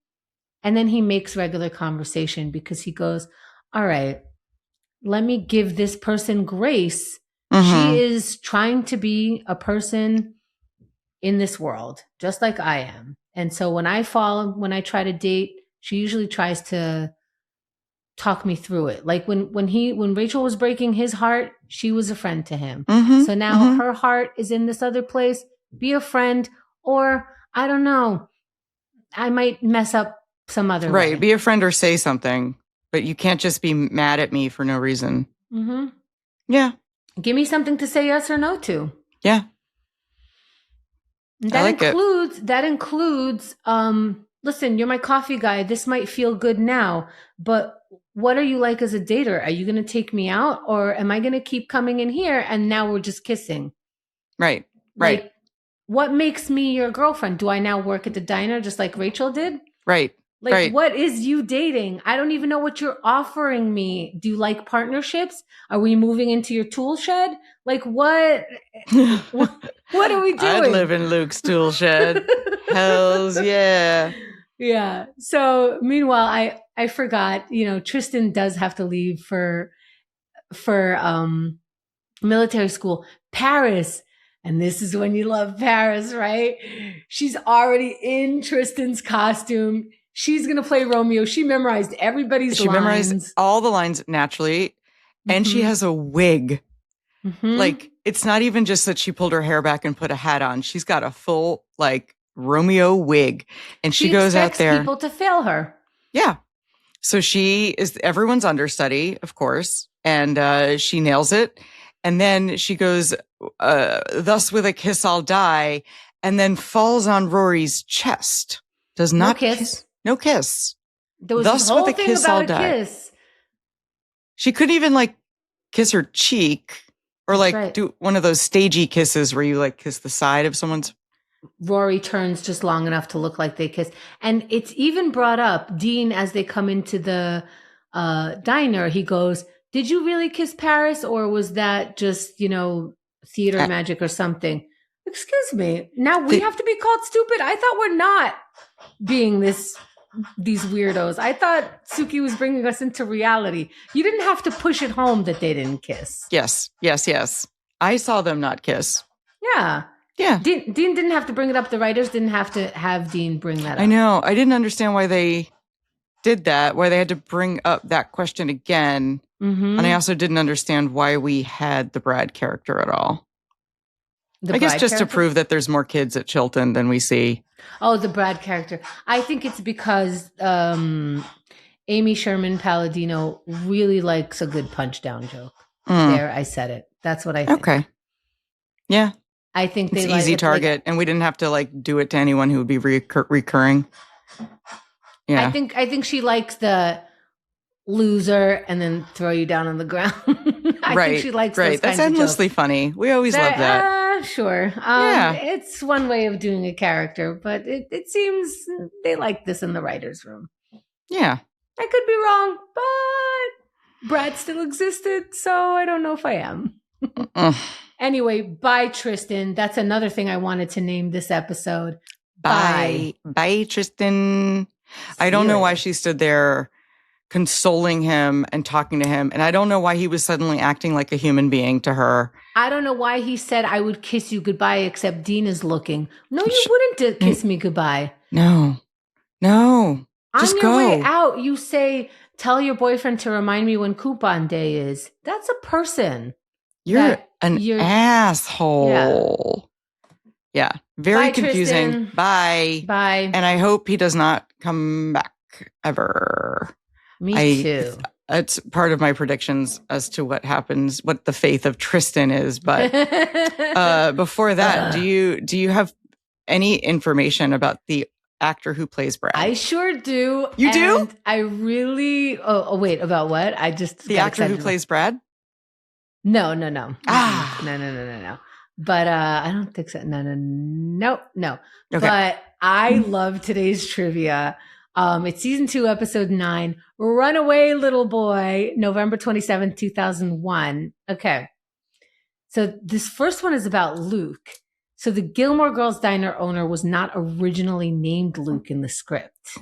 And then he makes regular conversation because he goes, all right, let me give this person grace. She is trying to be a person in this world, just like I am. And so when I try to date, she usually tries to talk me through it. Like when Rachel was breaking his heart, she was a friend to him. So now her heart is in this other place. Be a friend, or I don't know, I might mess up some other way. Be a friend or say something, but you can't just be mad at me for no reason. Yeah. Give me something to say yes or no to. Yeah. That includes, listen, you're my coffee guy. This might feel good now, but what are you like as a dater? Are you going to take me out, or am I going to keep coming in here and now we're just kissing? Right. Like, what makes me your girlfriend? Do I now work at the diner just like Rachel did? Right. Like, what is you dating? I don't even know what you're offering me. Do you like partnerships? Are we moving into your tool shed? Like, what what are we doing? I'd live in Luke's tool shed. Hells yeah. Yeah. So meanwhile, I forgot, you know, Tristan does have to leave for military school. Paris. And this is when you love Paris, right? She's already in Tristan's costume. She's going to play Romeo. She memorized everybody's She lines. memorized all the lines naturally. And she has a wig. Like, it's not even just that she pulled her hair back and put a hat on. She's got a full, like, Romeo wig. And she goes out there. People to fail her. Yeah. So she is everyone's understudy, of course. And she nails it. And then she goes, thus with a kiss I'll die. And then falls on Rory's chest. Does not kiss. No kiss. There was this whole thing about a kiss. She couldn't even like kiss her cheek or like do one of those stagey kisses where you like kiss the side of someone's. Rory turns just long enough to look like they kiss. And it's even brought up, Dean, as they come into the diner, he goes, did you really kiss Paris? Or was that just, theater magic or something? Excuse me. Now we have to be called stupid? I thought we're not being these weirdos. I thought Sookie was bringing us into reality. You didn't have to push it home that they didn't kiss. Yes. I saw them not kiss. Yeah. Dean didn't have to bring it up. The writers didn't have to have Dean bring that up. I know. I didn't understand why they did that, why they had to bring up that question again. And I also didn't understand why we had the Brad character at all. I guess just to prove that there's more kids at Chilton than we see. Oh, the Brad character. I think it's because Amy Sherman Palladino really likes a good punch down joke. There, I said it. That's what I think. Okay. Yeah. I think it's easy target, and we didn't have to like do it to anyone who would be recurring. Yeah. I think she likes the loser and then throw you down on the ground. I think she likes those That's kinds of endlessly jokes. Funny. We always love that. Sure. It's one way of doing a character, but it seems they like this in the writer's room. Yeah. I could be wrong, but Brad still existed, so I don't know if I am. Anyway, bye, Tristan. That's another thing I wanted to name this episode. Bye, Tristan. I don't know why she stood there consoling him and talking to him. And I don't know why he was suddenly acting like a human being to her. I don't know why he said, I would kiss you goodbye, except Dean is looking. No, you wouldn't kiss me goodbye. No. Just go. On your way out, you say, tell your boyfriend to remind me when coupon day is. That's a person. You're an asshole. Yeah. Very bye, confusing. Tristan. Bye. And I hope he does not come back ever. Me too. It's part of my predictions as to what happens, what the fate of Tristan is. But before that, do you have any information about the actor who plays Brad? I sure do. You do? I really. Oh, wait. About what? I just the actor who plays Brad. No. No. But I don't think so. No. Okay. But I love today's trivia. It's season 2, episode 9, Runaway Little Boy, November 27th, 2001. Okay. So this first one is about Luke. So the Gilmore Girls Diner owner was not originally named Luke in the script.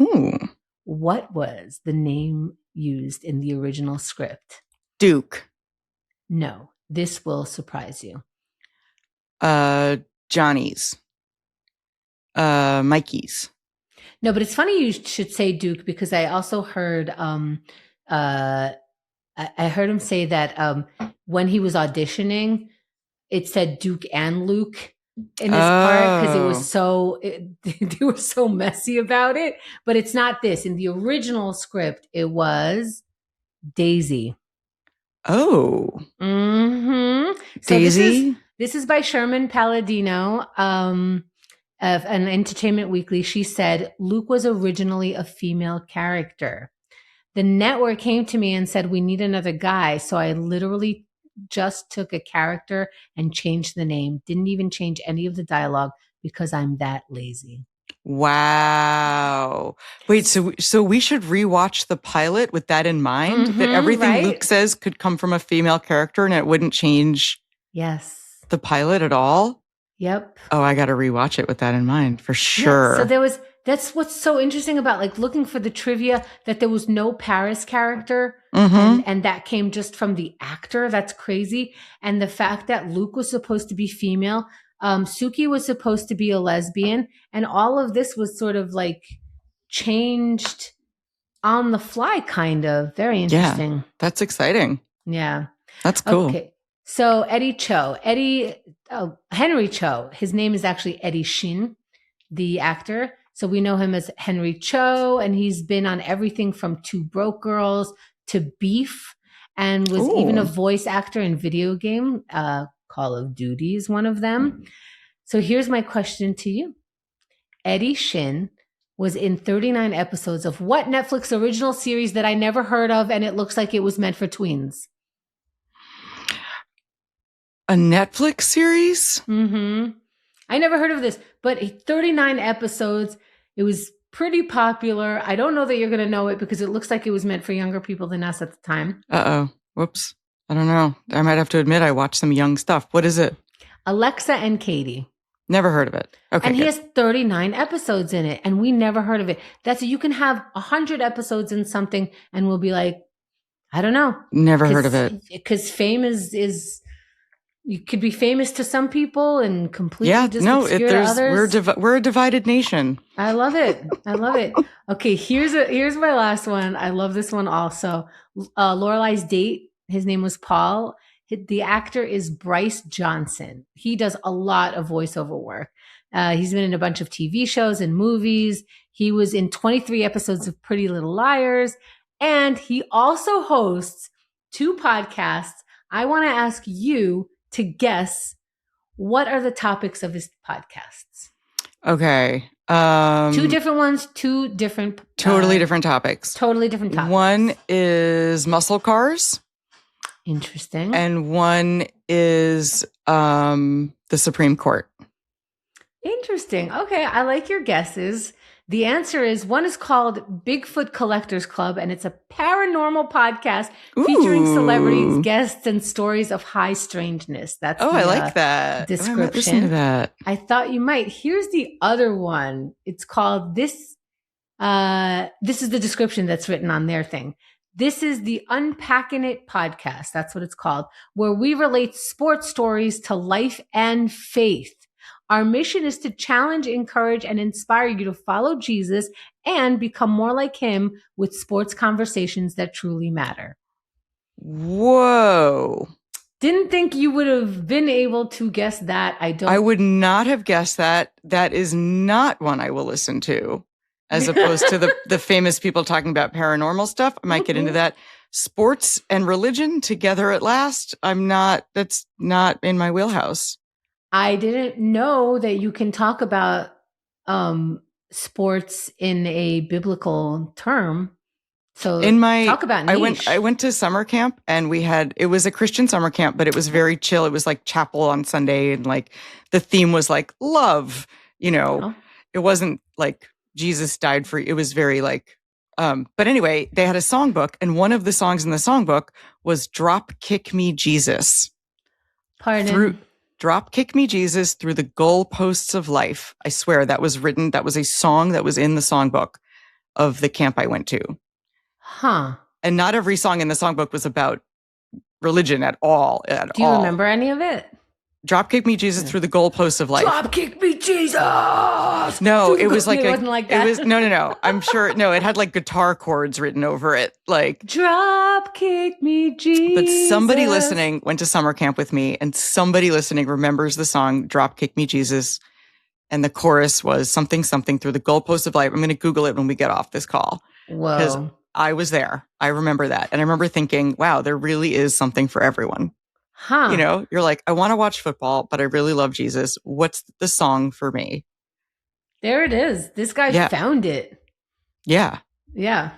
What was the name used in the original script? Duke. No, this will surprise you. Johnny's. Mikey's. No, but it's funny you should say Duke, because I also heard I heard him say that when he was auditioning, it said Duke and Luke in his part because they were so messy about it. But it's not this. In the original script, it was Daisy. Oh. Mm-hmm. So Daisy? This is by Sherman Palladino. Of an Entertainment Weekly, she said, Luke was originally a female character. The network came to me and said, we need another guy. So I literally just took a character and changed the name. Didn't even change any of the dialogue because I'm that lazy. Wow. Wait, so we should rewatch the pilot with that in mind? That everything Luke says could come from a female character and it wouldn't change the pilot at all? Yep. Oh, I got to rewatch it with that in mind for sure. Yeah, so that's what's so interesting about like looking for the trivia, that there was no Paris character and that came just from the actor. That's crazy. And the fact that Luke was supposed to be female, Sookie was supposed to be a lesbian, and all of this was sort of like changed on the fly, kind of. Very interesting. Yeah, that's exciting. Yeah. That's cool. Okay. So Henry Cho, his name is actually Eddie Shin, the actor. So we know him as Henry Cho, and he's been on everything from Two Broke Girls to Beef, and was even a voice actor in video game. Call of Duty is one of them. So here's my question to you. Eddie Shin was in 39 episodes of what Netflix original series that I never heard of, and it looks like it was meant for tweens? A Netflix series? Mm-hmm. I never heard of this, but 39 episodes. It was pretty popular. I don't know that you're going to know it because it looks like it was meant for younger people than us at the time. Uh-oh. Whoops. I don't know. I might have to admit I watched some young stuff. What is it? Alexa and Katie. Never heard of it. Okay. And he has 39 episodes in it, and we never heard of it. You can have 100 episodes in something, and we'll be like, I don't know. Never heard of it. Because fame is you could be famous to some people and completely obscure to others. We're a divided nation. I love it. I love it. Okay, here's my last one. I love this one also. Lorelai's date. His name was Paul. The actor is Bryce Johnson. He does a lot of voiceover work. He's been in a bunch of TV shows and movies. He was in 23 episodes of Pretty Little Liars. And he also hosts 2 podcasts. I want to ask you to guess what are the topics of his podcasts. Okay. 2 different ones, 2 different... Totally different topics. Totally different topics. One is muscle cars. Interesting. And one is the Supreme Court. Interesting. Okay, I like your guesses. The answer is one is called Bigfoot Collectors Club, and it's a paranormal podcast featuring celebrities, guests, and stories of high strangeness. That's I like that description. I might listen to that. I thought you might. Here's the other one. It's called this. This is the description that's written on their thing. This is the Unpacking It podcast. That's what it's called, where we relate sports stories to life and faith. Our mission is to challenge, encourage, and inspire you to follow Jesus and become more like him with sports conversations that truly matter. Whoa. Didn't think you would have been able to guess that. I would not have guessed that. That is not one I will listen to, as opposed to the famous people talking about paranormal stuff. I might get into that. Sports and religion together at last. That's not in my wheelhouse. I didn't know that you can talk about sports in a biblical term. So talk about niche. I went to summer camp, and it was a Christian summer camp, but it was very chill. It was like chapel on Sunday, and like the theme was like love, It wasn't like Jesus died for you. It was very like, but anyway, they had a songbook, and one of the songs in the songbook was Drop Kick Me Jesus. Pardon? Drop Kick Me Jesus Through the Goalposts of Life. I swear that was a song that was in the songbook of the camp I went to. Huh. And not every song in the songbook was about religion at all. Do you remember any of it? Drop Kick Me Jesus Through the Goalposts of Life. Drop Kick Me Jesus! No, it was like it wasn't like that. It was no. I'm sure no, it had like guitar chords written over it. Like Drop Kick Me Jesus. But somebody listening went to summer camp with me, and somebody listening remembers the song Drop Kick Me Jesus. And the chorus was something through the goalposts of life. I'm gonna Google it when we get off this call. Whoa. Because I was there. I remember that. And I remember thinking, wow, there really is something for everyone. Huh. You're like, I want to watch football, but I really love Jesus. What's the song for me? There it is. This guy found it. Yeah. Yeah.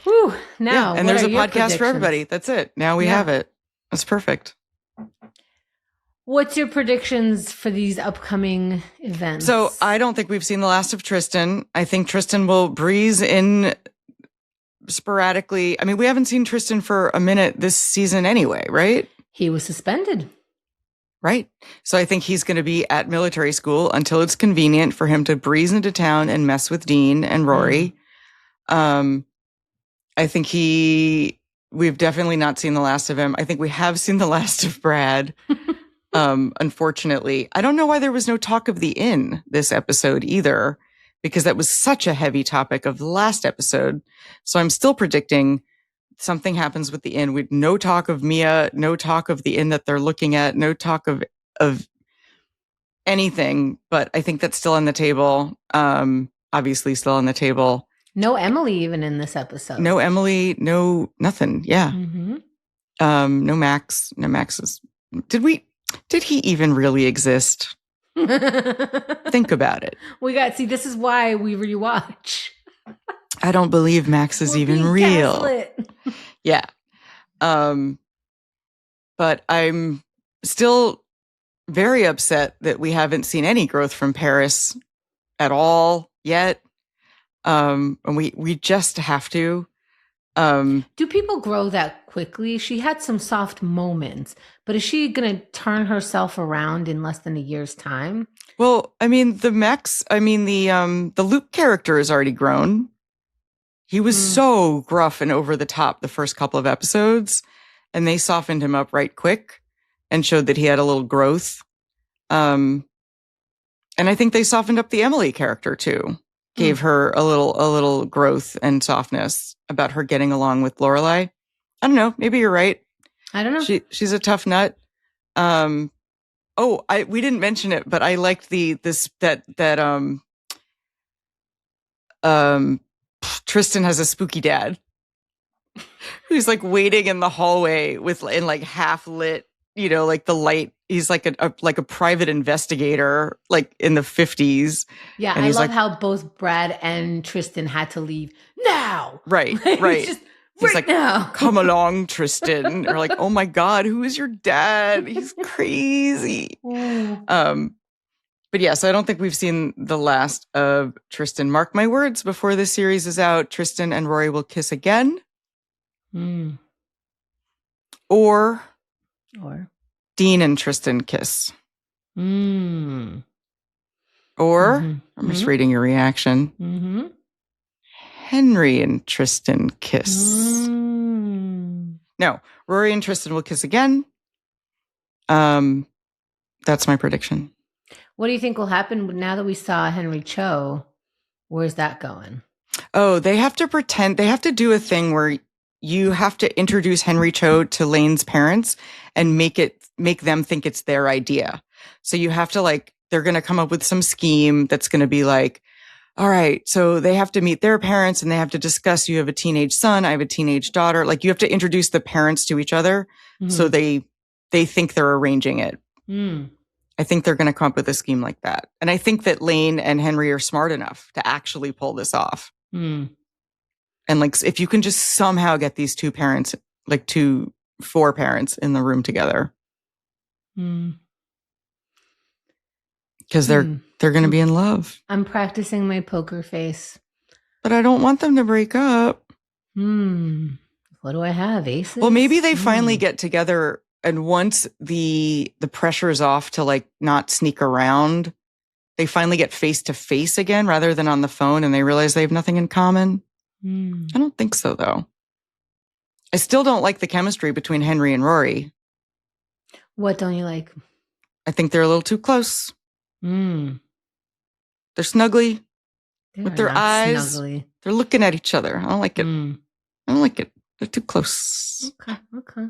Whew. Now, and there's a podcast for everybody. That's it. Now we have it. That's perfect. What's your predictions for these upcoming events? So I don't think we've seen the last of Tristan. I think Tristan will breeze in sporadically. I mean, we haven't seen Tristan for a minute this season anyway, right? He was suspended. Right. So I think he's going to be at military school until it's convenient for him to breeze into town and mess with Dean and Rory. I think we've definitely not seen the last of him. I think we have seen the last of Brad. Unfortunately, I don't know why there was no talk of the inn this episode either, because that was such a heavy topic of the last episode. So I'm still predicting something happens with the inn with no talk of Mia, no talk of the inn that they're looking at, no talk of anything. But I think that's still on the table. Obviously still on the table. No Emily even in this episode. No Emily, no nothing. Yeah. Mm-hmm. No Max. No Max's. Did he even really exist? Think about it. This is why we rewatch. I don't believe Max is even real. Yeah. But I'm still very upset that we haven't seen any growth from Paris at all yet. And we just have to. Do people grow that quickly? She had some soft moments, but is she going to turn herself around in less than a year's time? Well, I mean, the Luke character has already grown. He was so gruff and over the top the first couple of episodes, and they softened him up right quick and showed that he had a little growth. And I think they softened up the Emily character too. Gave her a little growth and softness about her getting along with Lorelai. I don't know. Maybe you're right. I don't know. She's a tough nut. We didn't mention it, but I liked Tristan has a spooky dad who's like waiting in the hallway in like half lit, like the light. He's like a private investigator, like in the 50s. Yeah, and I love how both Brad and Tristan had to leave now. Right. He's like, now. Come along, Tristan. Or like, oh my God, who is your dad? He's crazy. But yeah, so I don't think we've seen the last of Tristan. Mark my words, before this series is out, Tristan and Rory will kiss again. Or Dean and Tristan kiss. Or, I'm just reading your reaction. Henry and Tristan kiss. No, Rory and Tristan will kiss again. That's my prediction. What do you think will happen now that we saw Henry Cho? Where's that going? Oh, they have to do a thing where you have to introduce Henry Cho to Lane's parents and make them think it's their idea. So you have to they're going to come up with some scheme that's going to be like, all right, so they have to meet their parents and they have to discuss, you have a teenage son, I have a teenage daughter. Like you have to introduce the parents to each other so they think they're arranging it. I think they're going to come up with a scheme like that. And I think that Lane and Henry are smart enough to actually pull this off. And if you can just somehow get these two parents, four parents in the room together. Because they're going to be in love. I'm practicing my poker face. But I don't want them to break up. What do I have? Aces? Well, maybe they finally get together, and once the pressure is off to not sneak around, they finally get face to face again rather than on the phone, and they realize they have nothing in common. I don't think so, though. I still don't like the chemistry between Henry and Rory. What don't you like? I think they're a little too close. They're snuggly with their eyes. Snuggly. They're looking at each other. I don't like it. I don't like it. They're too close. Okay.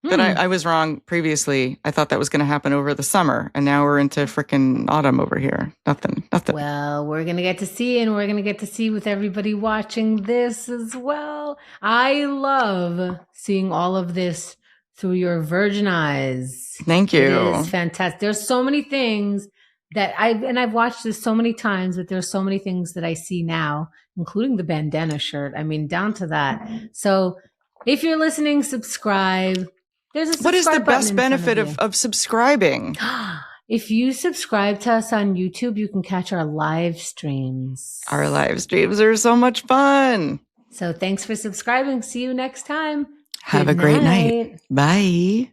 But I was wrong previously. I thought that was going to happen over the summer, and now we're into frickin' autumn over here. Nothing. Well, we're going to get to see, and we're going to get to see with everybody watching this as well. I love seeing all of this through your virgin eyes. Thank you. It is fantastic. There's so many things that I've watched this so many times, but there's so many things that I see now, including the bandana shirt. I mean, down to that. So if you're listening, subscribe. There's a subscribe What is the button best benefit of subscribing? If you subscribe to us on YouTube, you can catch our live streams. Our live streams are so much fun. So thanks for subscribing. See you next time. Have a great night. Bye.